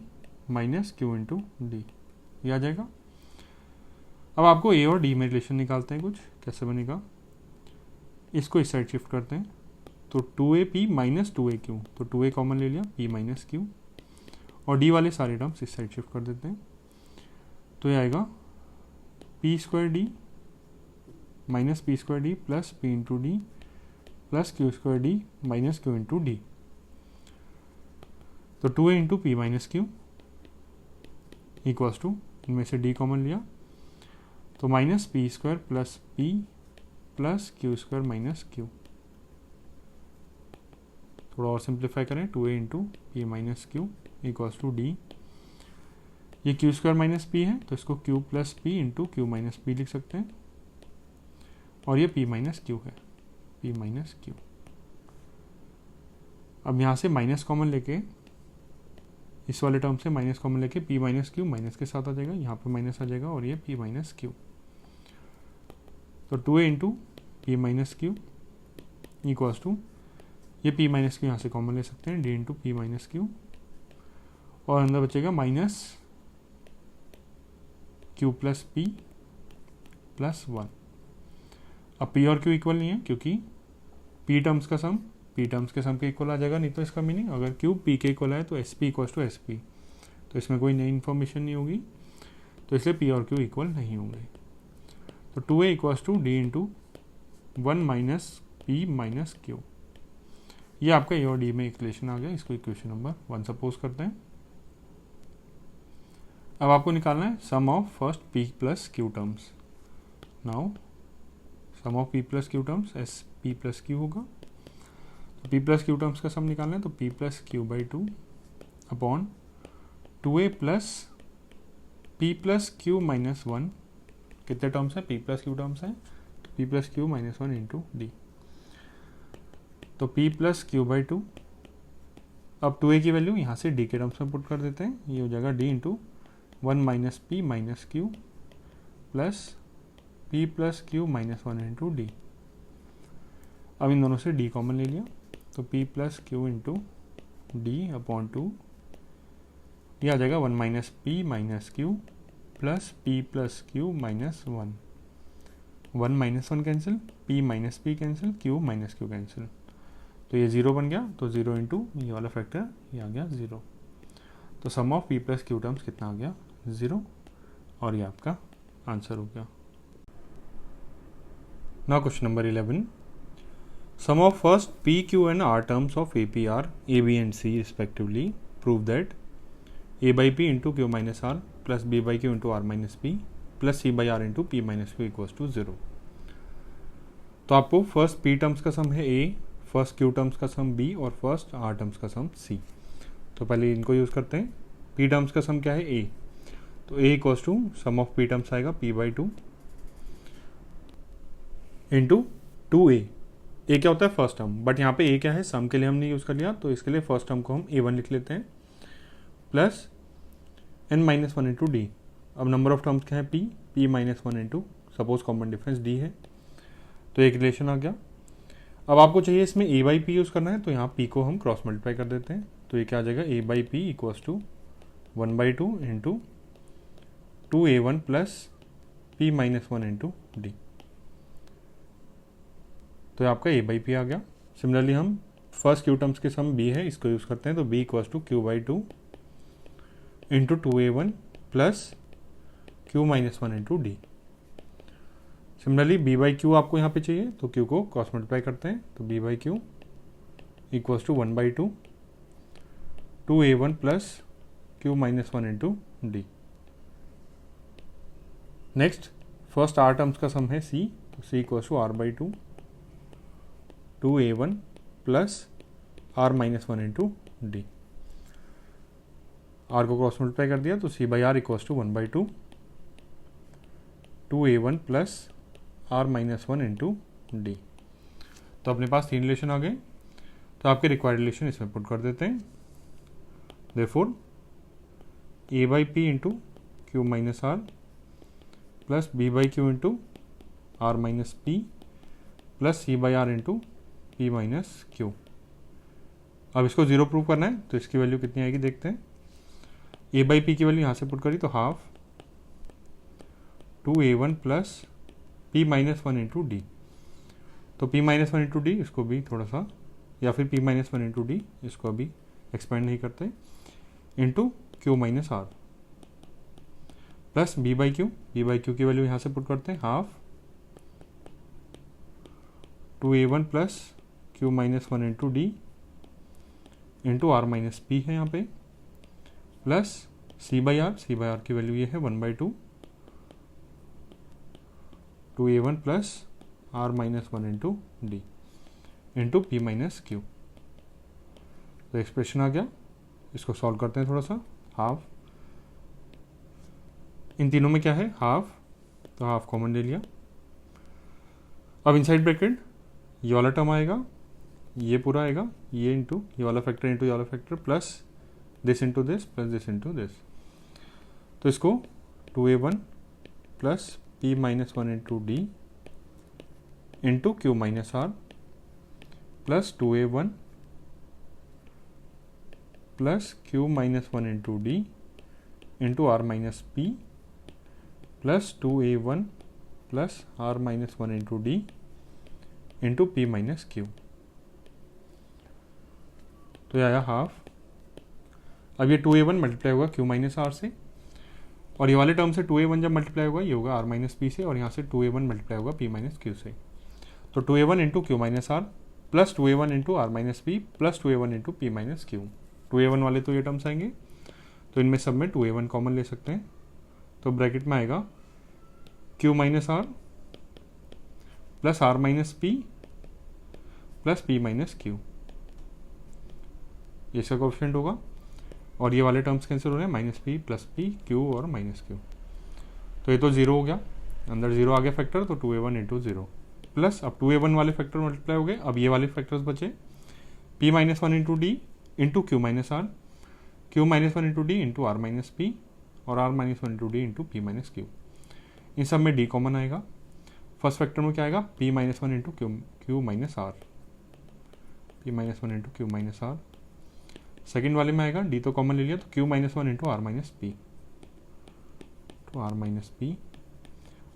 S1: minus q into D, ये आ जाएगा। अब आपको A और D में रिलेशन निकालते हैं, कुछ कैसे बनेगा, इसको इस साइड शिफ्ट करते हैं, तो 2AP माइनस 2AQ, तो 2a कॉमन ले लिया, P माइनस Q, और D वाले सारे टर्म्स इस साइड शिफ्ट कर देते हैं, तो ये आएगा p² D minus p² D plus P into D plus q² D minus Q into D। तो 2a into P minus Q equals to, इनमें से D कॉमन लिया, तो minus p² plus P plus q² minus Q। थोड़ा और सिंप्लीफाई करें, 2a into P minus Q equals to D, ये q² माइनस P है तो इसको Q plus P into Q minus P लिख सकते हैं, और ये P माइनस Q है, P माइनस Q। अब यहाँ से माइनस कॉमन लेके, इस वाले टर्म से माइनस कॉमन लेके P माइनस Q माइनस के साथ आ जाएगा, यहाँ पे माइनस आ जाएगा, और ये P माइनस Q। तो 2a into P minus Q equals to, ये P माइनस Q यहाँ से कॉमन ले सकते हैं, D into P minus Q, और अंदर बचेगा minus Q plus P plus 1। अब पी और क्यू इक्वल नहीं है क्योंकि पी टर्म्स का सम पी टर्म्स के सम के इक्वल आ जाएगा, नहीं तो इसका मीनिंग अगर क्यू पी के इक्वल है तो s p equal to s p, तो इसमें कोई नई इन्फॉर्मेशन नहीं होगी, तो इसलिए पी और क्यू इक्वल नहीं होंगे। तो 2a equals to d into 1 minus p minus q, ये आपका ए और डी में इक्वेशन आ गया। इसको इक्वेशन नंबर 1 सपोज करते हैं। अब आपको निकालना है sum of first p plus q terms. Now sum of p plus q terms s p plus q होगा। तो पी प्लस क्यू टर्म्स का सम निकालना है, तो P plus Q by 2 upon 2a plus P plus q minus 1, कितने टर्म्स हैं, पी प्लस क्यू टर्म्स हैं, तो P plus q minus 1 into d. तो p प्लस क्यू बाई 2, अब 2a की वैल्यू यहाँ से d के टर्म्स में पुट कर देते हैं, ये हो जाएगा d into 1 minus p minus Q plus p plus q minus 1 into d. अब इन दोनों से d कॉमन ले लिया, तो p plus Q into d upon 2, ये आ जाएगा 1 minus p minus Q plus p plus q minus 1, 1 minus 1 cancel, p minus p cancel, q minus Q cancel, तो ये 0 बन गया। तो 0 इंटू ये वाला फैक्टर ये आ गया 0। तो sum of p plus q terms कितना आ गया 0, और ये आपका आंसर हो गया। Now question number 11, sum of first p, q and r terms of a p r a b and c respectively prove that a by p into q minus r plus b by q into r minus p plus c by r into p minus q equals to 0। तो आपको फर्स्ट p टर्म्स का सम है a, फर्स्ट q टर्म्स का सम b और फर्स्ट r टर्म्स का सम c। तो पहले इनको यूज़ करते हैं। p टर्म्स का सम क्या है a, तो a equals to sum of p terms आएगा p by 2 into 2a। a क्या होता है फर्स्ट टर्म, बट यहाँ पे a क्या है सम के लिए हमने यूज़ कर लिया, तो इसके लिए फर्स्ट टर्म को हम a1 लिख लेते हैं plus n minus 1 into d. अब नंबर ऑफ टर्म्स क्या है p minus 1 into suppose common difference d है, तो एक रिलेशन आ गया। अब आपको चाहिए इसमें a बाई पी यूज़ करना है, तो यहाँ p को हम क्रॉस मल्टीप्लाई कर देते हैं, तो ये क्या आ जाएगा a by p equals to 1 by 2 into 2a1 plus p minus 1 into d. तो ये आपका a बाई पी आ गया। सिमिलरली हम फर्स्ट क्यू टर्म्स के सम b है, इसको यूज़ करते हैं, तो b equals to q by 2 into 2a1 plus q minus 1 into d. Similarly b by q आपको यहाँ पे चाहिए, तो q को क्रॉस मल्टीप्लाई करते हैं, तो b by q equals to 1 by 2 2a1 plus q minus 1 into d. Next first r terms का सम है c, तो c equals to r by 2 2a1 plus r minus 1 into d. r को क्रॉस मल्टीप्लाई कर दिया, तो c by r equals to 1 by 2 2a1 plus r minus 1 into d. तो अपने पास तीन रिलेशन आ गए, तो आपके रिक्वायर्ड रिलेशन इसमें पुट कर देते हैं। Therefore a by p into q minus r plus b by q into r minus p plus c by r into p minus q. अब इसको 0 प्रूव करना है, तो इसकी वैल्यू कितनी आएगी देखते हैं। a बाई पी की वैल्यू यहाँ से पुट करी, तो half 2a1 plus p minus 1 into d. तो p माइनस 1 इंटू डी इसको भी थोड़ा सा, या फिर p माइनस 1 इंटू डी इसको अभी एक्सपेंड नहीं करते, into q minus r plus b by q की वैल्यू यहाँ से पुट करते हैं, half 2a1 plus q minus 1 into d into r minus p है यहाँ पे, प्लस c बाई आर की वैल्यू ये है 1 by 2 2a1 plus r minus 1 into d into p minus q. तो एक्सप्रेशन आ गया, इसको सॉल्व करते हैं थोड़ा सा। हाफ, इन तीनों में क्या है हाफ, तो हाफ कॉमन ले लिया। अब इनसाइड ब्रैकेट ये वाला टर्म आएगा, ये पूरा आएगा, ये इंटू ये वाला फैक्टर इंटू ये वाला factor plus this into this plus this into this. तो इसको 2a1 plus p minus 1 into d into q minus r plus 2a1 plus q minus 1 into d into r minus p plus 2a1 plus r minus one into d into p minus q. तो ये आया हाफ। अब ये 2a1 मल्टीप्लाई होगा क्यू माइनस आर से, और ये वाले टर्म से 2a1 जब मल्टीप्लाई होगा ये होगा आर माइनस पी से, और यहाँ से 2a1 मल्टीप्लाई होगा पी माइनस क्यू से। तो 2a1 into q minus r plus 2a1 into r minus p plus 2a1 into p minus q. 2a1 वाले तो ये टर्म्स आएंगे, तो इनमें सब में 2a1 कॉमन ले सकते हैं। तो ब्रैकेट में आएगा q minus r plus r minus p plus p minus q, ये इसका कोएफिशिएंट होगा। और ये वाले टर्म्स कैंसिल हो रहे हैं, minus p plus P Q और माइनस क्यू। तो ये तो जीरो हो गया, अंदर जीरो आ गया फैक्टर, तो 2a1 इंटू जीरो प्लस अब 2a1 वाले फैक्टर मल्टीप्लाई हो गए। अब ये वाले फैक्टर्स बचे p minus one into d into q minus r, q minus one into d into r minus p और r minus one into d into p minus q. इन सब में डी कॉमन आएगा। फर्स्ट फैक्टर में क्या आएगा, p minus one into q minus r, p minus one into q minus r. Second वाले में आएगा डी तो कॉमन ले लिया, तो q minus one into r minus p तो आर माइनस पी,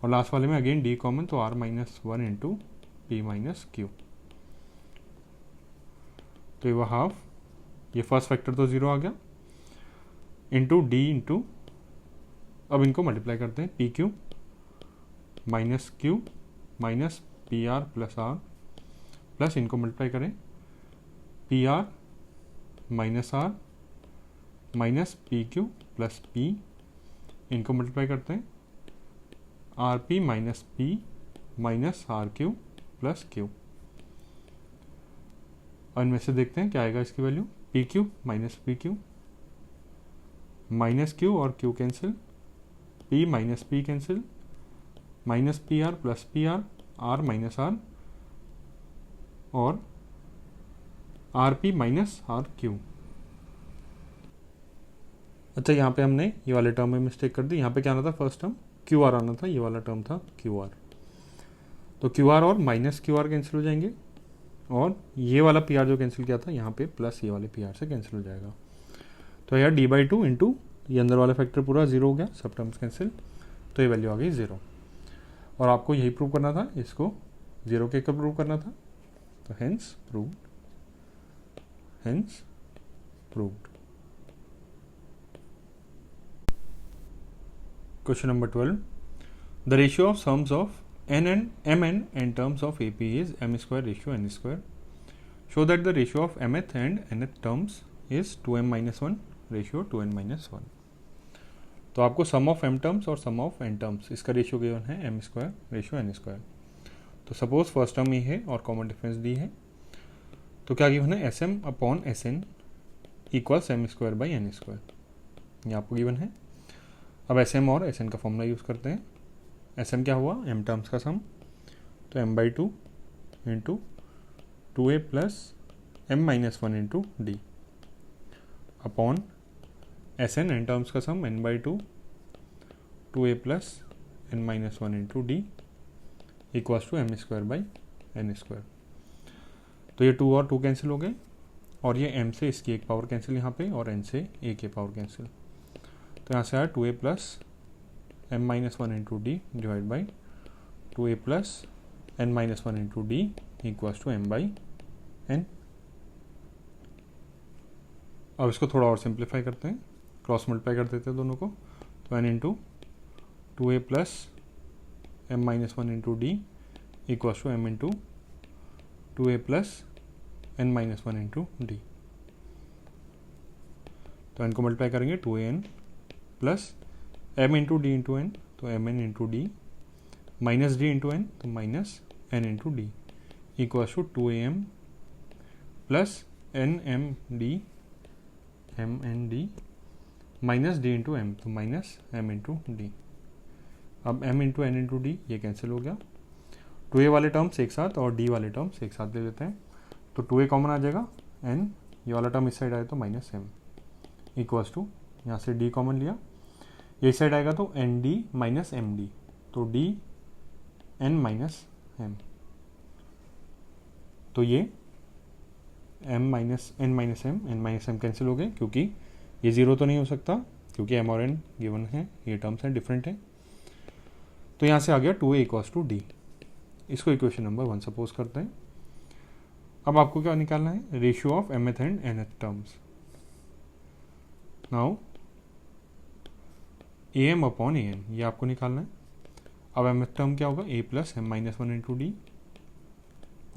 S1: और लास्ट वाले में अगेन डी कॉमन, तो r minus one into p minus q. तो ये वह हाफ, ये फर्स्ट फैक्टर तो जीरो आ गया, इंटू डी इंटू, अब इनको मल्टीप्लाई करते हैं, p q minus p r plus r प्लस इनको मल्टीप्लाई करें p r minus r minus p q plus p, इनको मल्टीप्लाई करते हैं r p minus r Q plus q. और इनमें से देखते हैं क्या आएगा इसकी value, p q minus q और q cancel, p minus p cancel, minus p r plus p r minus r और r p minus r q. अच्छा, यहाँ पे हमने ये वाले टर्म में मिस्टेक कर दी। यहाँ पे क्या आना था, फर्स्ट टर्म क्यू आर आना था, ये वाला टर्म था क्यू आर। तो क्यू आर और माइनस क्यू आर कैंसिल हो जाएंगे, और ये वाला पी आर जो कैंसिल किया था यहाँ पे प्लस ये वाले पी आर से कैंसिल हो जाएगा। तो यार डी बाई टू इंटू ये अंदर वाला फैक्टर पूरा जीरो हो गया, सब टर्म्स कैंसिल, तो ये वैल्यू आ गई जीरो। और आपको यही प्रूव करना था, इसको जीरो के ऊपर प्रूव करना था, तो hence proved. Question number 12. The ratio of sums of n and mn and terms of AP is m square ratio n square. Show that the ratio of mth and nth terms is 2m minus 1 ratio 2n minus 1. तो आपको सम ऑफ m टर्म्स और सम ऑफ n टर्म्स, इसका रेशियो गिवन है m square ratio n square. तो सपोज फर्स्ट टर्म ये है और कॉमन डिफरेंस दी है, तो क्या गिवन है, s m upon s n equals m square by n square, ये आपको गिवन है। अब एस एम और एस एन का फॉर्मूला यूज़ करते हैं। एस एम क्या हुआ, एम टर्म्स का सम, तो m by two into 2a plus m minus one into d upon s n, n terms का sum n by two 2a plus n minus one into d equals to m square by n square. तो ये 2 और 2 कैंसिल हो गए, और ये m से इसकी एक पावर कैंसिल यहाँ पे, और n से a की पावर कैंसिल। तो यहाँ से आया 2a plus m minus one into d divide by 2a plus n minus one into d equals to m बाई n। अब इसको थोड़ा और सिंप्लीफाई करते हैं, क्रॉस मल्टीप्लाई कर देते हैं दोनों को, तो n into 2a plus m minus one into d equals to m into 2a plus n minus one into d. तो n को मल्टीप्लाई करेंगे 2an plus m into d into n, तो mn into d minus d into n, तो minus n into d equals to 2am plus mn d minus d into m, तो माइनस m इंटू डी। अब m into n into d ये कैंसिल हो गया, 2a वाले टर्म्स एक साथ और d वाले टर्म्स एक साथ ले लेते हैं, तो 2a कॉमन आ जाएगा, n ये वाला टर्म इस साइड आया तो माइनस m इक्वल्स टू, यहाँ से d कॉमन लिया, ये साइड आएगा तो n d minus m d, तो डी एन माइनस एम, तो ये m minus n minus m cancel हो गए, क्योंकि ये जीरो तो नहीं हो सकता, क्योंकि एम और एन गिवन है, ये टर्म्स हैं डिफरेंट है। तो यहाँ से आ गया 2a इक्वल्स टू डी। इसको इक्वेशन नंबर 1 सपोज करते हैं। अब आपको क्या निकालना है, ratio of mth and nth terms. Now am upon an ये आपको निकालना है। अब mth टर्म क्या होगा, a plus m minus 1 into d,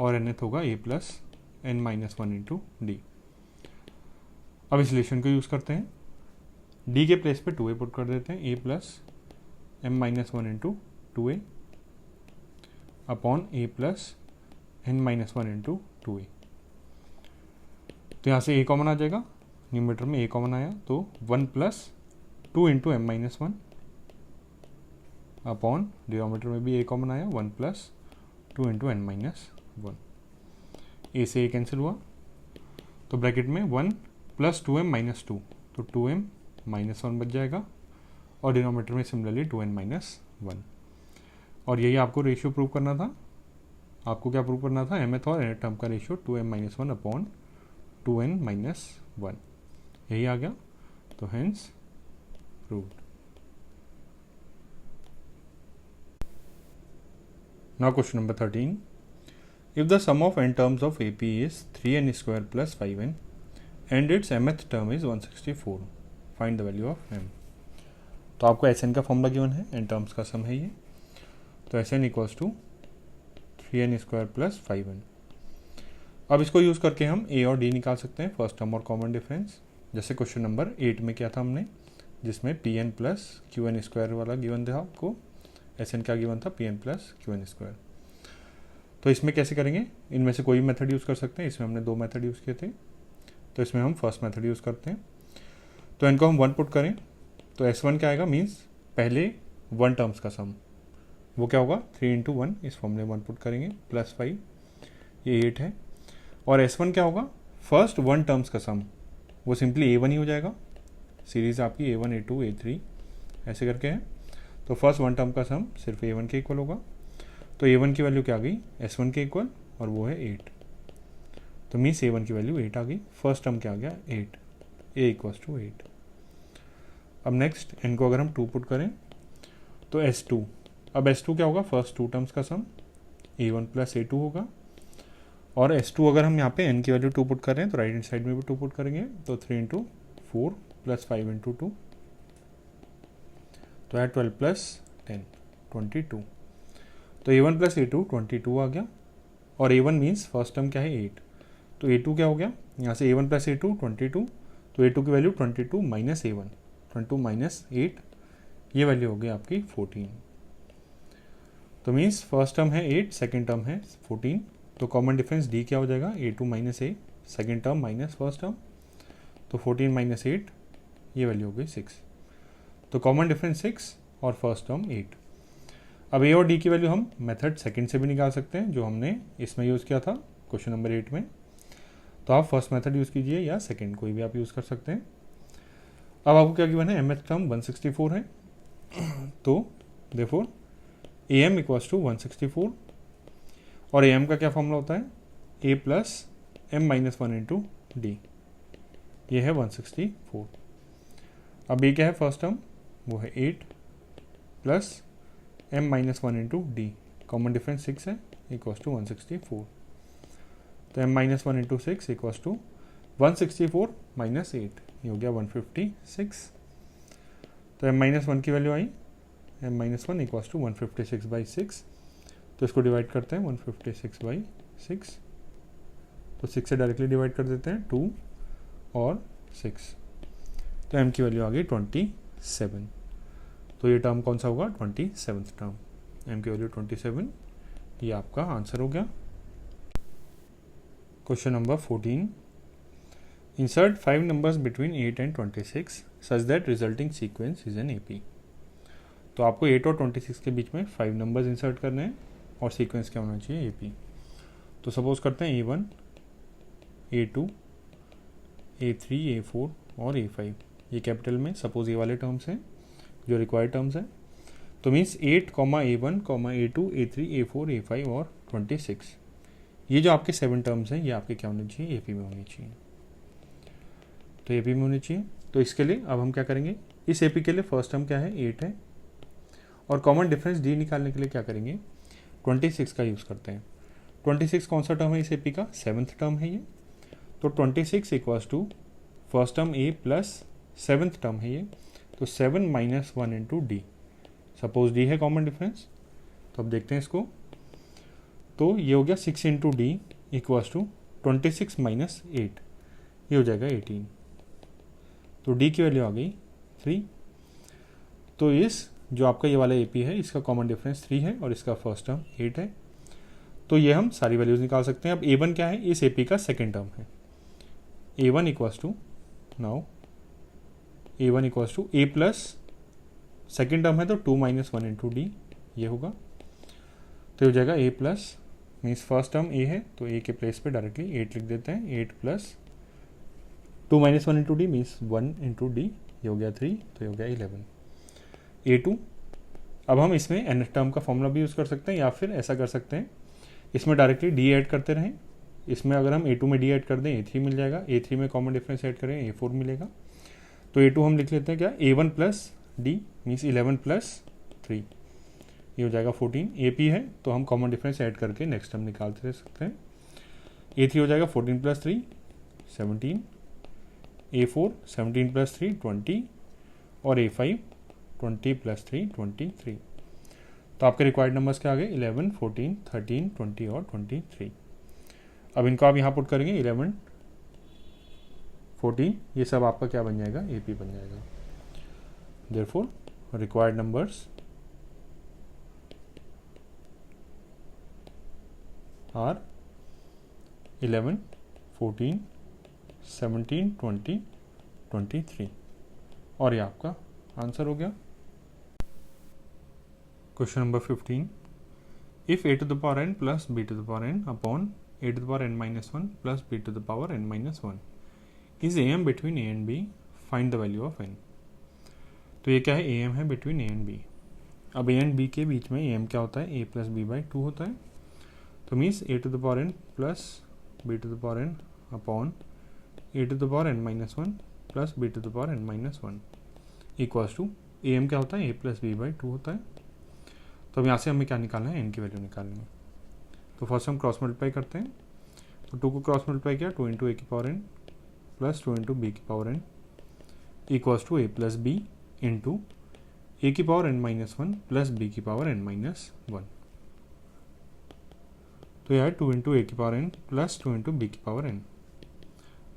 S1: और nth होगा a plus n minus 1 into d. अब इस रिलेशन को यूज़ करते हैं, d के प्लेस पे 2a पुट कर देते हैं, a plus m minus 1 into 2a upon a plus n minus 1 into 2a। तो यहाँ से a कॉमन आ जाएगा, न्यूमरेटर में a कॉमन आया तो 1 plus 2 into m minus 1 upon denominator में भी a कॉमन आया 1 plus 2 into n minus 1। a से a कैंसिल हुआ तो ब्रैकेट में 1 प्लस 2m माइनस 2 तो 2m माइनस 1 बच जाएगा, और डिनोमिनेटर में सिमिलरली 2n माइनस 1। और यही आपको रेशियो प्रूव करना था। आपको क्या प्रूव करना था, mth और nth टर्म का ratio 2m minus 1 upon 2n minus 1। यही आ गया, तो hence proved. Now question number 13. If the sum of n terms of AP is 3n square plus 5n and its mth term is 164, find the value of m. तो आपको Sn का फॉर्मूला गिवन है, n टर्म्स का सम है ये, तो Sn equals to 3n square plus 5n। अब इसको यूज़ करके हम a और d निकाल सकते हैं, फर्स्ट टर्म और कॉमन डिफरेंस। जैसे क्वेश्चन नंबर 8 में किया था हमने, जिसमें pn प्लस qn स्क्वायर वाला गिवन था आपको। Sn क्या गिवन था, pn प्लस qn स्क्वायर। तो इसमें कैसे करेंगे, इनमें से कोई भी मेथड यूज़ कर सकते हैं। इसमें हमने 2 मेथड यूज़ किए थे, तो इसमें हम फर्स्ट मेथड यूज़ करते हैं। तो इनको हम 1 पुट करें तो S1 क्या आएगा, मीन्स पहले 1 टर्म्स का सम, वो क्या होगा 3 इंटू 1, इस फॉर्मूले 1 पुट करेंगे, प्लस 5 ये 8 है। और S1 क्या होगा, फर्स्ट 1 टर्म्स का सम, वो सिंपली A1 ही हो जाएगा। सीरीज आपकी A1 A2 A3 ऐसे करके है, तो फर्स्ट 1 टर्म का सम सिर्फ A1 के इक्वल होगा। तो A1 की वैल्यू क्या आ गई, S1 के इक्वल, और वो है 8। तो मीन्स A1 की वैल्यू 8 आ गई, फर्स्ट टर्म क्या आ गया 8, A इक्वल्स टू 8। अब नेक्स्ट n को अगर हम 2 पुट करें तो S2, अब S2 क्या होगा, फर्स्ट 2 टर्म्स का सम A1 प्लस A2 होगा। और S2 अगर हम यहाँ पे n की वैल्यू 2 पुट कर रहे हैं तो राइट हैंड साइड में भी 2 पुट करेंगे, तो 3 इंटू 4 प्लस 5 इंटू 2, तो है 12 प्लस 10 22। तो A1 प्लस A2 22 आ गया, और A1 मीन्स फर्स्ट टर्म क्या है 8, तो A2 क्या हो गया, यहाँ से A1 प्लस A2 22, तो A2 की वैल्यू 22 माइनस A1, 22 माइनस 8, ये वैल्यू हो गई आपकी 14। तो मीन्स फर्स्ट टर्म है 8, सेकेंड टर्म है 14, तो कॉमन डिफरेंस D क्या हो जाएगा, A2 minus A, second term minus first term, तो 14 माइनस 8, ये वैल्यू हो गई 6। तो कॉमन डिफरेंस 6 और फर्स्ट टर्म 8। अब A और D की वैल्यू हम मेथड सेकंड से भी निकाल सकते हैं, जो हमने इसमें यूज़ किया था क्वेश्चन नंबर 8 में। तो आप फर्स्ट मेथड यूज़ कीजिए या सेकंड, कोई भी आप यूज़ कर सकते हैं। अब आपको क्या गिवन है, mth टर्म 164 है, तो देयरफॉर am इक्वल्स टू 164, और am का क्या फॉर्मूला होता है, a plus m minus 1 into d, ये है 164। अब ये क्या है फर्स्ट टर्म, वो है 8 प्लस m माइनस 1 इंटू डी, कॉमन डिफरेंस 6 है, इक्वल्स टू 164। तो m minus 1 into 6 equals to 164 minus 8, ये हो गया 156। तो m माइनस 1 की वैल्यू आई, m minus 1 equals to 156 by 6, तो इसको डिवाइड करते हैं 156 बाई 6, तो 6 से डायरेक्टली डिवाइड कर देते हैं 2 और 6, तो m की वैल्यू आ गई 27। तो ये टर्म कौन सा होगा, 27th टर्म, m की वैल्यू 27, ये आपका आंसर हो गया। Question number 14, insert 5 numbers between 8 and 26 such that resulting sequence is an AP। तो आपको 8 और 26 के बीच में 5 नंबर्स इंसर्ट करने हैं, और सीक्वेंस क्या होना चाहिए AP। तो सपोज करते हैं A1 A2 A3 A4 और A5, ये कैपिटल में सपोज ये वाले टर्म्स हैं जो रिक्वायर्ड टर्म्स हैं। तो means 8, A1, A2 A3 A4 A5 और 26, ये जो आपके 7 टर्म्स हैं, ये आपके क्या होने चाहिए, AP में होनी चाहिए। तो AP में होनी चाहिए। तो इसके लिए अब हम क्या करेंगे, इस AP के लिए फर्स्ट टर्म क्या है 8 है, और कॉमन डिफरेंस डी निकालने के लिए क्या करेंगे, 26 का यूज़ करते हैं। 26 कौन सा टर्म है इस एपी का, 7th टर्म है ये। तो 26 equals to first term a plus 7th term है ये, तो 7 minus 1 into d. Suppose d है कॉमन डिफरेंस, तो अब देखते हैं इसको। तो ये हो गया 6 into d equals to 26 minus 8, ये हो जाएगा 18। तो डी की वैल्यू आ गई 3। तो इस जो आपका ये वाला एपी है इसका कॉमन डिफरेंस 3 है और इसका फर्स्ट टर्म 8 है। तो ये हम सारी वैल्यूज निकाल सकते हैं। अब a1 क्या है, इस एपी का सेकेंड टर्म है। a1 equals to now a1 equals to a plus second term है तो 2 माइनस 1 इंटू डी, ये होगा। तो हो जाएगा a plus, means first term a है तो a के प्लेस पे डायरेक्टली 8 लिख देते हैं। 8 plus 2 minus 1 into D means 1 into d, ये हो गया 3, तो ये हो गया 11। a2, अब हम इसमें n टर्म का फॉर्मूला भी यूज़ कर सकते हैं या फिर ऐसा कर सकते हैं इसमें डायरेक्टली डी ऐड करते रहें। इसमें अगर हम a2 में डी ऐड कर दें a3 मिल जाएगा, a3 में कॉमन डिफरेंस ऐड करें a4 मिलेगा। तो a2 हम लिख लेते हैं क्या, a1 plus D means 11 plus 3, ये हो जाएगा 14। AP है तो हम कॉमन डिफरेंस ऐड करके नेक्स्ट टर्म निकालते रह सकते हैं। a3 हो जाएगा 14 प्लस 3 17, a4 17 प्लस 3 20 और a5 20 प्लस 3 23। तो आपके रिक्वायर्ड नंबर्स क्या आ गए, 11 14 13 20 और 23। अब इनको आप यहाँ पुट करेंगे 11 14, ये सब आपका क्या बन जाएगा, AP बन जाएगा। देयरफॉर रिक्वायर्ड नंबर्स आर 11 14 17 20 23 और ये आपका आंसर हो गया। Question number 15, if a to the power n plus b to the power n upon a to the power n minus 1 plus b to the power n minus 1 is am between a and b, find the value of n। तो ये क्या है, am है between a and b। अब a and b के बीच में am क्या होता है, a प्लस b बाई 2 होता है। तो means a to the power n plus b to the power n upon a to the power n minus 1 plus b to the power n minus 1 equals to am क्या होता है, a प्लस b बाई 2 होता है। तो अब यहाँ से हमें क्या निकालना है, n की वैल्यू निकालनी है। तो फर्स्ट हम क्रॉस मल्टीप्लाई करते हैं। तो 2 को क्रॉस मल्टीप्लाई किया, 2 इंटू ए की power n plus 2 into b की power n equals to a plus b into a की power n minus 1 plus b की पावर n माइनस 1। तो यह है 2 इंटू ए की power n plus 2 into b की पावर n।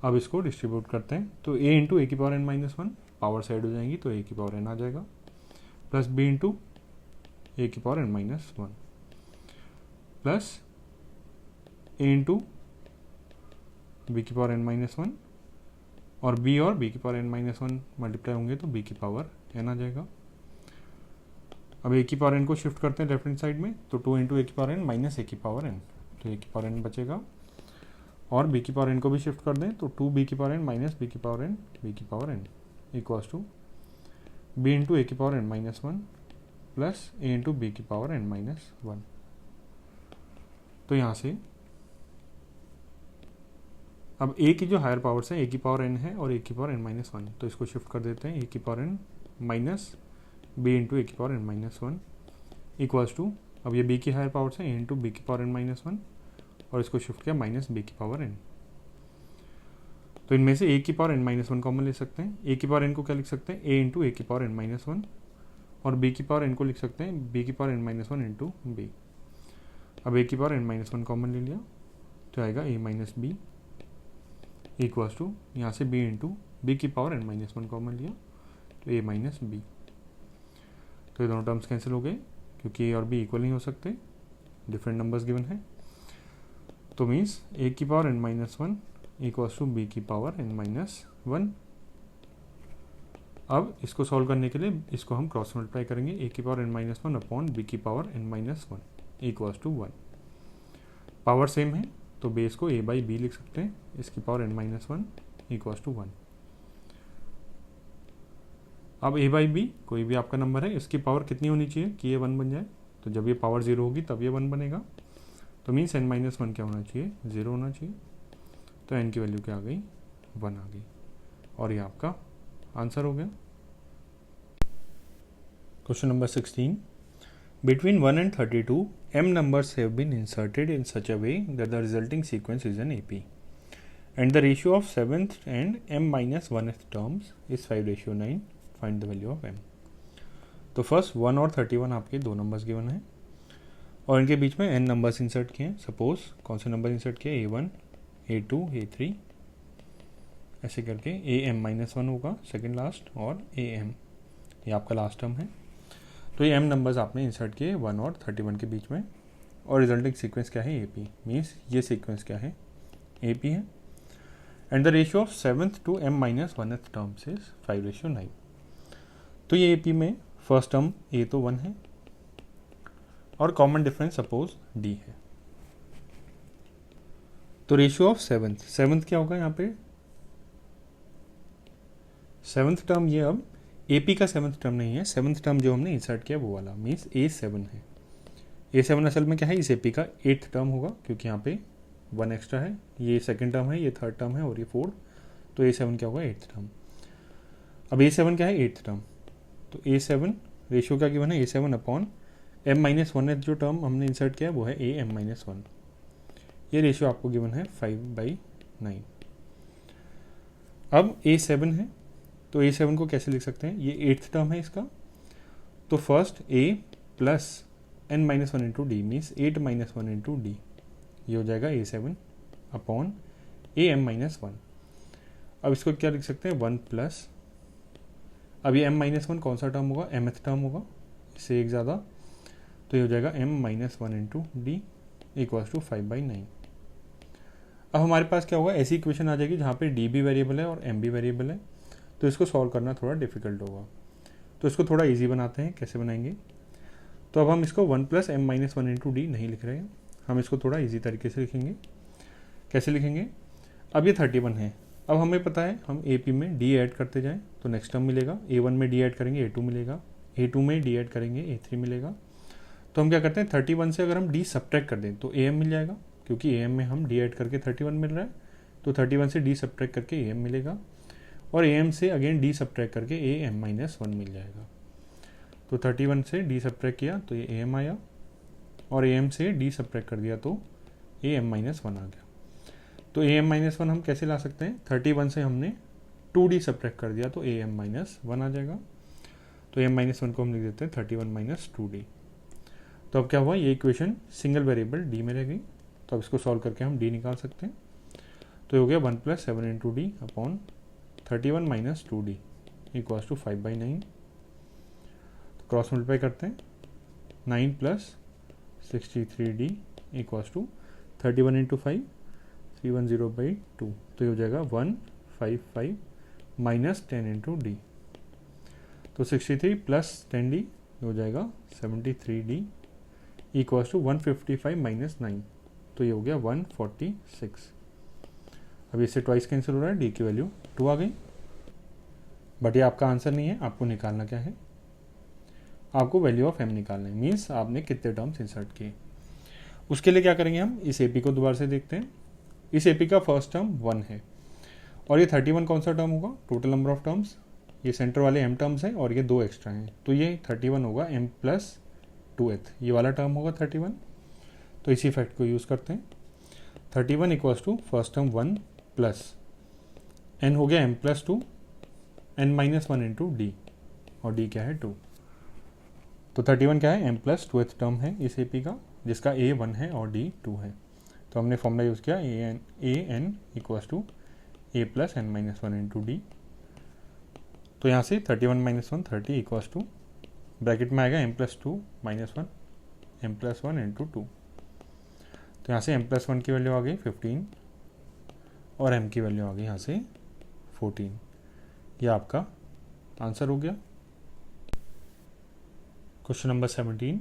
S1: अब इसको डिस्ट्रीब्यूट करते हैं। तो a इंटू ए की power n minus 1 power side हो जाएंगी तो a की पावर n आ जाएगा, प्लस b इंटू ए की power n minus 1 plus a into b की पावर n माइनस 1 और b की पावर n माइनस 1 मल्टीप्लाई होंगे तो b की पावर n आ जाएगा। अब a की पावर n को शिफ्ट करते हैं लेफ्ट हैंड साइड में, तो 2 इंटू ए की पावर n माइनस ए की पावर n, तो ए की पावर n बचेगा। और b की पावर n को भी शिफ्ट कर दें तो 2b की पावर n माइनस b की पावर n, b की power n equals to b into a की power n minus 1 plus a into b की पावर n माइनस 1। तो यहाँ से अब a की जो हायर पावर्स है, a की पावर n है और a की पावर n माइनस 1, तो इसको शिफ्ट कर देते हैं, a की power n minus b into a की power n minus 1 equals to, अब ये b की हायर पावर्स है, a इंटू बी की पावर n माइनस 1 और इसको शिफ्ट किया माइनस b की पावर n। तो इनमें से a की पावर n माइनस 1 कॉमन ले सकते हैं। a की पावर n को क्या लिख सकते हैं, a इंटू ए की पावर n माइनस 1 और b की पावर n को लिख सकते हैं b की power n minus 1 into b. अब a की पावर n माइनस 1 कॉमन ले लिया तो आएगा a minus b equals to, यहाँ से b इंटू बी की पावर n माइनस 1 कॉमन लिया तो a माइनस बी। तो ये दोनों टर्म्स कैंसिल हो गए क्योंकि a और b इक्वल नहीं हो सकते, डिफरेंट नंबर्स गिवन है। तो मीन्स a की power n minus 1 equals to b की पावर n माइनस 1। अब इसको सॉल्व करने के लिए इसको हम क्रॉस मल्टीप्लाई करेंगे, a की power n minus 1 upon b की power n minus 1 equals to 1। Power same है तो बेस को a बाई बी लिख सकते हैं, इसकी power n minus 1 equals to 1। अब a बाई बी कोई भी आपका नंबर है, इसकी पावर कितनी होनी चाहिए कि ये 1 बन जाए, तो जब ये पावर 0 होगी तब ये 1 बनेगा। तो मीन्स n माइनस 1 क्या होना चाहिए, 0 होना चाहिए। तो n की वैल्यू क्या आ गई, 1 आ गई और ये आपका आंसर हो गया। Question number 16, Between 1 and 32, m numbers have been inserted in such a way that the resulting sequence is an AP. And the ratio of 7th and m minus 1th terms is 5:9. Find the value of m. तो फर्स्ट 1 और 31 आपके दो नंबर्स गिवन है और इनके बीच में n नंबर्स इंसर्ट किए हैं. सपोज कौन से नंबर इंसर्ट किए? A1, A2, A3 ऐसे करके AM-1 होगा सेकेंड लास्ट और AM ये आपका लास्ट टर्म है. तो ये m नंबर्स आपने इंसर्ट किए 1 और 31 के बीच में और रिजल्टिंग सीक्वेंस क्या है? AP. मीन्स ये सीक्वेंस क्या है? AP है. And the ratio of 7th to m minus 1th terms is 5:9. तो ये AP में फर्स्ट टर्म A तो 1 है और कॉमन डिफरेंस सपोज D है. तो रेशियो ऑफ 7th क्या होगा यहाँ पे? 7th टर्म ये अब AP का 7th टर्म नहीं है. 7th टर्म जो हमने इंसर्ट किया वो वाला मीन्स A7 है. A7 असल में क्या है? इस AP का 8th टर्म होगा क्योंकि यहाँ पे 1 एक्स्ट्रा है. ये सेकंड टर्म है, ये थर्ड टर्म है और ये 4. तो A7 क्या होगा? 8th term. अब A7 क्या है? 8th term. तो A7 रेशियो क्या गिवन है? A7 अपॉन m-1th जो टर्म हमने इंसर्ट किया वो है AM-1. ये रेशियो आपको गिवन है 5/9. अब A7 है तो A7 को कैसे लिख सकते हैं? ये 8th टर्म है इसका. तो first A plus n-1 into D means 8-1 into d. ये हो जाएगा A7 अपॉन AM-1. अब इसको क्या लिख सकते हैं? 1 प्लस, अब ये m-1 कौन सा टर्म होगा? mth टर्म होगा, इससे एक ज़्यादा. तो ये हो जाएगा m-1 into d equals to 5/9. अब हमारे पास क्या होगा? ऐसी इक्वेशन आ जाएगी जहाँ पे d भी वेरिएबल है और m भी वेरिएबल है. तो इसको सॉल्व करना थोड़ा डिफिकल्ट होगा. तो इसको थोड़ा इजी बनाते हैं. कैसे बनाएंगे? तो अब हम इसको 1 प्लस m-1 इंटू डी नहीं लिख रहे हैं, हम इसको थोड़ा इजी तरीके से लिखेंगे. कैसे लिखेंगे? अब ये 31 है. अब हमें पता है हम AP में D ऐड करते जाएं तो नेक्स्ट टर्म मिलेगा. A1 में D ऐड करेंगे A2 मिलेगा, A2 में D ऐड करेंगे A3 मिलेगा. तो हम क्या करते हैं? 31 से अगर हम D सब्ट्रैक्ट कर दें तो AM मिल जाएगा क्योंकि AM में हम D ऐड करके 31 मिल रहा है. तो 31 से D सब्ट्रैक्ट करके AM मिलेगा और AM से अगेन D सब्ट्रैक्ट करके AM-1 मिल जाएगा. तो 31 से D सब्ट्रैक्ट किया तो ये AM आया और AM से D सब्ट्रैक्ट कर दिया तो AM-1 आ गया. तो AM-1 हम कैसे ला सकते हैं? 31 से हमने 2D सब्ट्रैक्ट कर दिया तो AM-1 आ जाएगा. तो AM-1 को हम लिख देते हैं 31 - 2D. तो अब क्या हुआ? ये इक्वेशन सिंगल वेरिएबल D में रह गई. तो अब इसको सॉल्व करके हम D निकाल सकते हैं. तो हो गया 1 + 7 into D upon 31 - 2D equals to 5/9. तो क्रॉस मल्टीप्लाई करते हैं. 9 + 63D इक्वल्स टू 31 इंटू 5 310/2. तो ये हो जाएगा 155 माइनस 10 इंटू डी. तो 63 प्लस 10D हो जाएगा 73D इक्वल्स टू 155 माइनस 9. तो ये हो गया 146. अब इससे ट्वाइस कैंसिल हो रहा है. D की वैल्यू 2 आ गई. बट ये आपका आंसर नहीं है. आपको निकालना क्या है? आपको वैल्यू ऑफ m निकालना है. मीन्स आपने कितने टर्म्स इंसर्ट किए. उसके लिए क्या करेंगे? हम इस AP को दोबारा से देखते हैं. इस AP का फर्स्ट टर्म 1 है और ये 31 कौन सा टर्म होगा? Total number of terms. ये सेंटर वाले m टर्म्स हैं और ये 2 एक्स्ट्रा हैं. तो ये 31 होगा m + 2th. ये वाला टर्म होगा 31. तो इसी फैक्ट को यूज़ करते हैं. 31 equals to first term 1 plus n हो गया m + 2 n-1 इंटू डी और d क्या है? 2. तो 31 क्या है? m + 2th टर्म है इस AP का जिसका A 1 है और D 2 है. तो हमने फॉर्मूला यूज़ किया an equals to A + n-1 into d. तो यहाँ से 31 - 1 30 इक्वल्स टू ब्रैकेट में आएगा m + 2 - 1 m + 1 इंटू 2. तो यहाँ से m + 1 की वैल्यू आ गई 15 और m की वैल्यू आ गई यहाँ से 14. यह आपका आंसर हो गया. Question number 17.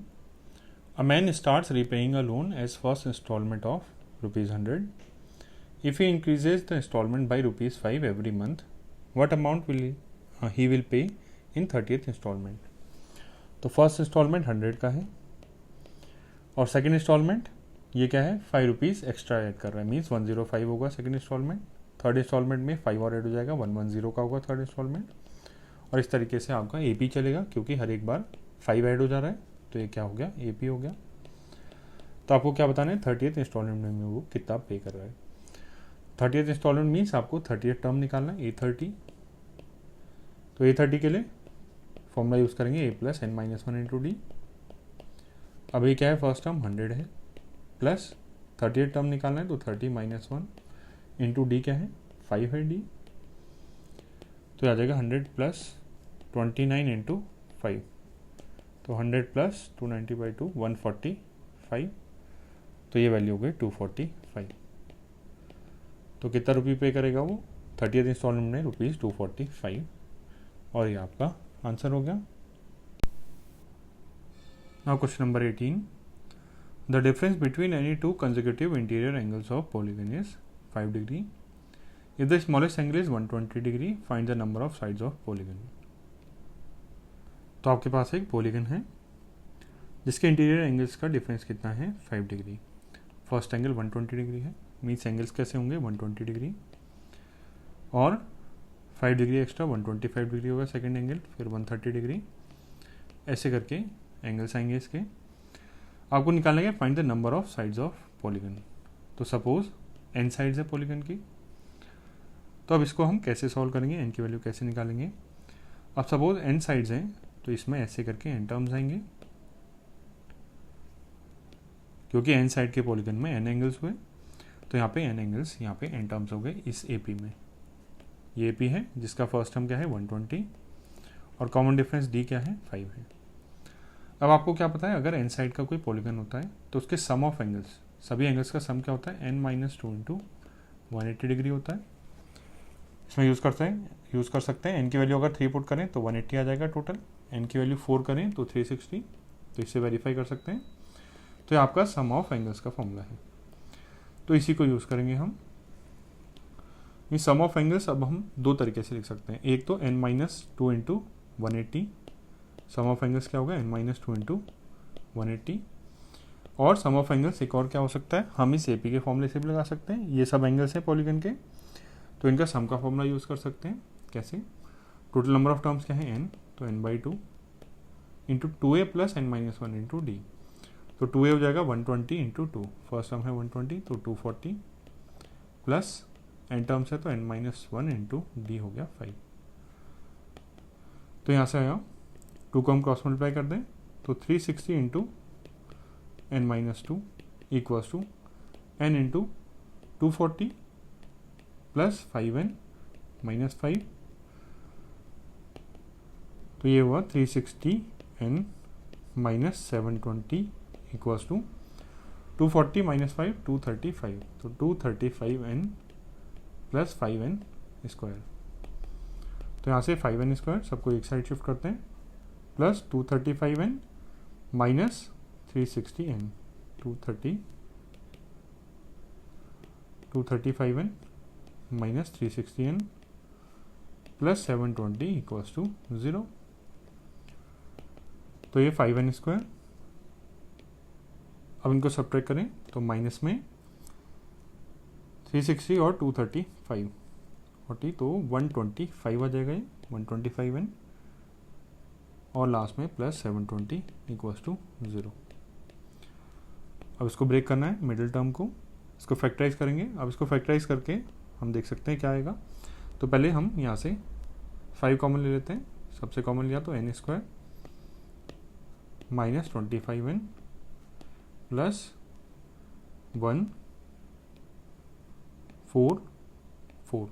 S1: A man starts repaying a loan as first installment of ₹100. If he increases the installment by ₹5 every month, what amount will he will pay in 30th installment? तो फर्स्ट इंस्टॉलमेंट 100 का है और सेकंड इंस्टॉलमेंट ये क्या है? ₹5 एक्स्ट्रा ऐड कर रहा है. मीन्स 105 होगा सेकंड इंस्टॉलमेंट. थर्ड इंस्टॉलमेंट में 5 और ऐड हो जाएगा 110 का होगा थर्ड इंस्टॉलमेंट. और इस तरीके से आपका AP चलेगा क्योंकि हर एक बार 5 ऐड हो जा रहा है. तो ये क्या हो गया, ए पी हो गया। तो आपको क्या बताना है, 30th इंस्टॉलमेंट में वो कितना पे कर रहा है। 30th इंस्टॉलमेंट मीन्स आपको 30th टर्म निकालना है, A30। तो A30 के लिए फॉर्मूला यूज़ करेंगे A+n-1 इंटू डी। अब ये क्या है, फर्स्ट टर्म 100 है, प्लस 30th टर्म निकालना है तो 30-1 इंटू डी क्या है, 5 है डी। तो आ जाएगा 100 प्लस 29 इंटू 5, तो 100 प्लस 290/2 145। तो ये वैल्यू हो गई 245। तो कितना रुपये पे करेगा वो, 30th इंस्टॉलमेंट में ₹245, और ये आपका आंसर हो गया। Now question number 18, the difference between any two consecutive interior angles of polygon is 5 degree. If the smallest angle is 120 degree, find the number of sides of polygon. तो आपके पास एक पॉलीगन है जिसके इंटीरियर एंगल्स का डिफरेंस कितना है, 5 डिग्री। फर्स्ट एंगल 120 डिग्री है, मीन्स एंगल्स कैसे होंगे, 120 डिग्री और 5 डिग्री एक्स्ट्रा 125 डिग्री होगा सेकेंड एंगल, फिर 130 डिग्री, ऐसे करके एंगल्स आएंगे इसके। आपको निकालना है find the number of sides of polygon. तो सपोज n साइड्स है पॉलीगन की, तो अब इसको हम कैसे सॉल्व करेंगे, n की वैल्यू कैसे निकालेंगे। अब सपोज n साइड्स हैं तो इसमें ऐसे करके n टर्म्स आएंगे, क्योंकि n साइड के पॉलीगन में n एंगल्स हुए, तो यहाँ पे n एंगल्स, यहाँ पे n टर्म्स हो गए इस AP में। ये AP है जिसका फर्स्ट टर्म क्या है 120 और कॉमन डिफरेंस d क्या है 5 है। अब आपको क्या पता है, अगर n साइड का कोई पॉलीगन होता है तो उसके सम ऑफ एंगल्स, सभी एंगल्स का सम क्या होता है, n-2 इंटू 180 डिग्री होता है। इसमें यूज़ कर सकते हैं n की वैल्यू अगर 3 पुट करें तो 180 आ जाएगा टोटल, n की वैल्यू 4 करें तो 360, तो इससे वेरीफाई कर सकते हैं। तो ये आपका सम ऑफ एंगल्स का फॉर्मूला है, तो इसी को यूज़ करेंगे हम। ये सम ऑफ एंगल्स अब हम दो तरीके से लिख सकते हैं, एक तो n-2 into 180, some of angles क्या होगा n-2 इंटू 180, और सम ऑफ एंगल्स एक और क्या हो सकता है, हम इस AP के फॉर्मूले से भी लगा सकते हैं। ये सब एंगल्स हैं पॉलीगन के, तो इनका सम का फॉर्मूला यूज़ कर सकते हैं। कैसे, टोटल नंबर ऑफ टर्म्स क्या है n, तो n/2 into 2a plus n-1 into d. तो 2a हो जाएगा 120 इंटू 2, फर्स्ट टर्म है 120 तो 240 प्लस n टर्म्स है तो n-1 इंटू डी हो गया 5। तो यहाँ से आया 2 को हम क्रॉस मल्टीप्लाई कर दें तो 360 into n-2 equals to n into 240 plus 5n minus 5, तो ये हुआ 360n minus 720 equals to 240 minus 5 235, तो 235n प्लस 5n स्क्वायर। तो यहाँ से 5n स्क्वायर सबको एक साइड शिफ्ट करते हैं, plus 235n minus 360n, 235n minus 360n plus 720 equals to 0। तो ये 5n स्क्वायर, अब इनको सब्ट्रैक्ट करें तो माइनस में 360 और 235 40, तो 125 आ जाएगा, ये 125n और लास्ट में प्लस 720 इक्वल्स टू 0। अब इसको ब्रेक करना है मिडिल टर्म को, इसको फैक्टराइज करेंगे। अब इसको फैक्टराइज करके हम देख सकते हैं क्या आएगा। तो पहले हम यहाँ से 5 कॉमन ले लेते हैं, सबसे कॉमन लिया तो n square minus 25n plus 1 4 4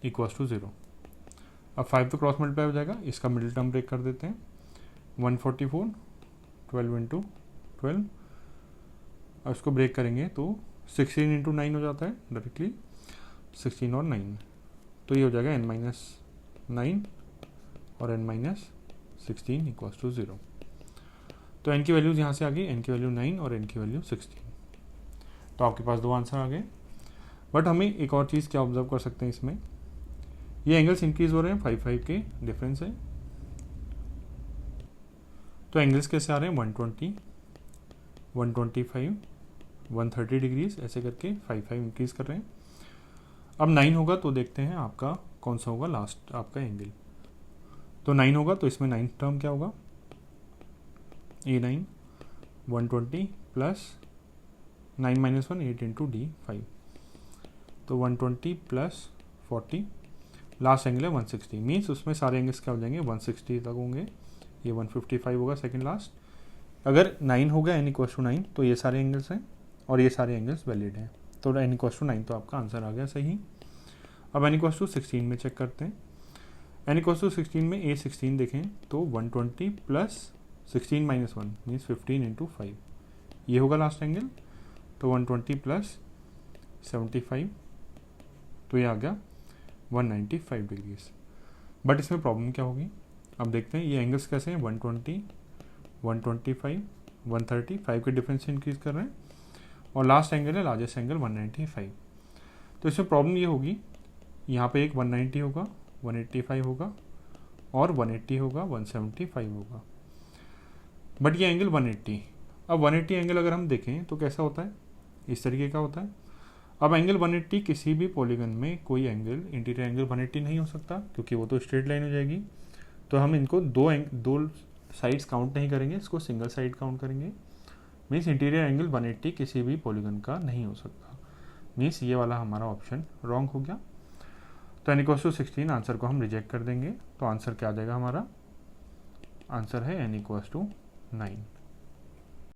S1: equals to 0। अब 5 तो क्रॉस मल्टीप्लाई हो जाएगा, इसका मिडिल टर्म ब्रेक कर देते हैं, 144 12 इंटू 12, अब इसको ब्रेक करेंगे तो 16 इंटू 9 हो जाता है डायरेक्टली, 16 और 9, तो ये हो जाएगा n-9 और n-16 इक्वल्स टू 0। तो n की वैल्यूज यहाँ से आ गई, n की वैल्यू 9 और n की वैल्यू 16। तो आपके पास दो आंसर आ गए। बट हमें एक और चीज़ क्या ऑब्जर्व कर सकते हैं इसमें, ये एंगल्स इंक्रीज हो रहे हैं, 5 के डिफरेंस है। तो एंगल्स कैसे आ रहे हैं, 120 125 130 डिग्रीज ऐसे करके 5 इंक्रीज कर रहे हैं। अब 9 होगा तो देखते हैं आपका कौन सा होगा लास्ट आपका एंगल। तो 9 होगा तो इसमें 9th टर्म क्या होगा, A9 120 plus 9 minus 1 8 into D 5, तो 120 प्लस 40, लास्ट एंगल है 160, मीन्स उसमें सारे एंगल्स क्या हो जाएंगे 160 तक होंगे, ये 155 होगा सेकंड लास्ट। अगर 9 होगा n इक्वल टू 9 तो ये सारे एंगल्स हैं और ये सारे एंगल्स वैलिड हैं, तो n इक्वल टू 9 तो आपका आंसर आ गया सही। अब n इक्वल टू 16 में चेक करते हैं। n इक्वल टू 16 में A16 देखें तो 120 प्लस 16 माइनस 1 मीन्स 15 इंटू 5, ये होगा लास्ट एंगल, तो 120 प्लस 75, तो ये आ गया 195 डिग्रीज। बट इसमें प्रॉब्लम क्या होगी, अब देखते हैं ये एंगल्स कैसे हैं, 120 125 130, 5 के डिफरेंस से इंक्रीज कर रहे हैं, और लास्ट एंगल है लार्जेस्ट एंगल 195। तो इसमें प्रॉब्लम ये होगी, यहाँ पे एक 190 होगा, 185 होगा और 180 होगा, 175 होगा, बट ये एंगल 180। अब 180 एंगल अगर हम देखें तो कैसा होता है, इस तरीके का होता है। अब एंगल 180 किसी भी पॉलीगन में कोई एंगल इंटीरियर एंगल 180 नहीं हो सकता, क्योंकि वो तो स्ट्रेट लाइन हो जाएगी। तो हम इनको दो साइड्स काउंट नहीं करेंगे, इसको सिंगल साइड काउंट करेंगे। मीन्स इंटीरियर एंगल 180 किसी भी पॉलीगन का नहीं हो सकता, मीन्स ये वाला हमारा ऑप्शन रॉन्ग हो गया। तो n इक्वल टू 16 आंसर को हम रिजेक्ट कर देंगे, तो आंसर क्या आ जाएगा हमारा, आंसर है n इक्वल टू 9।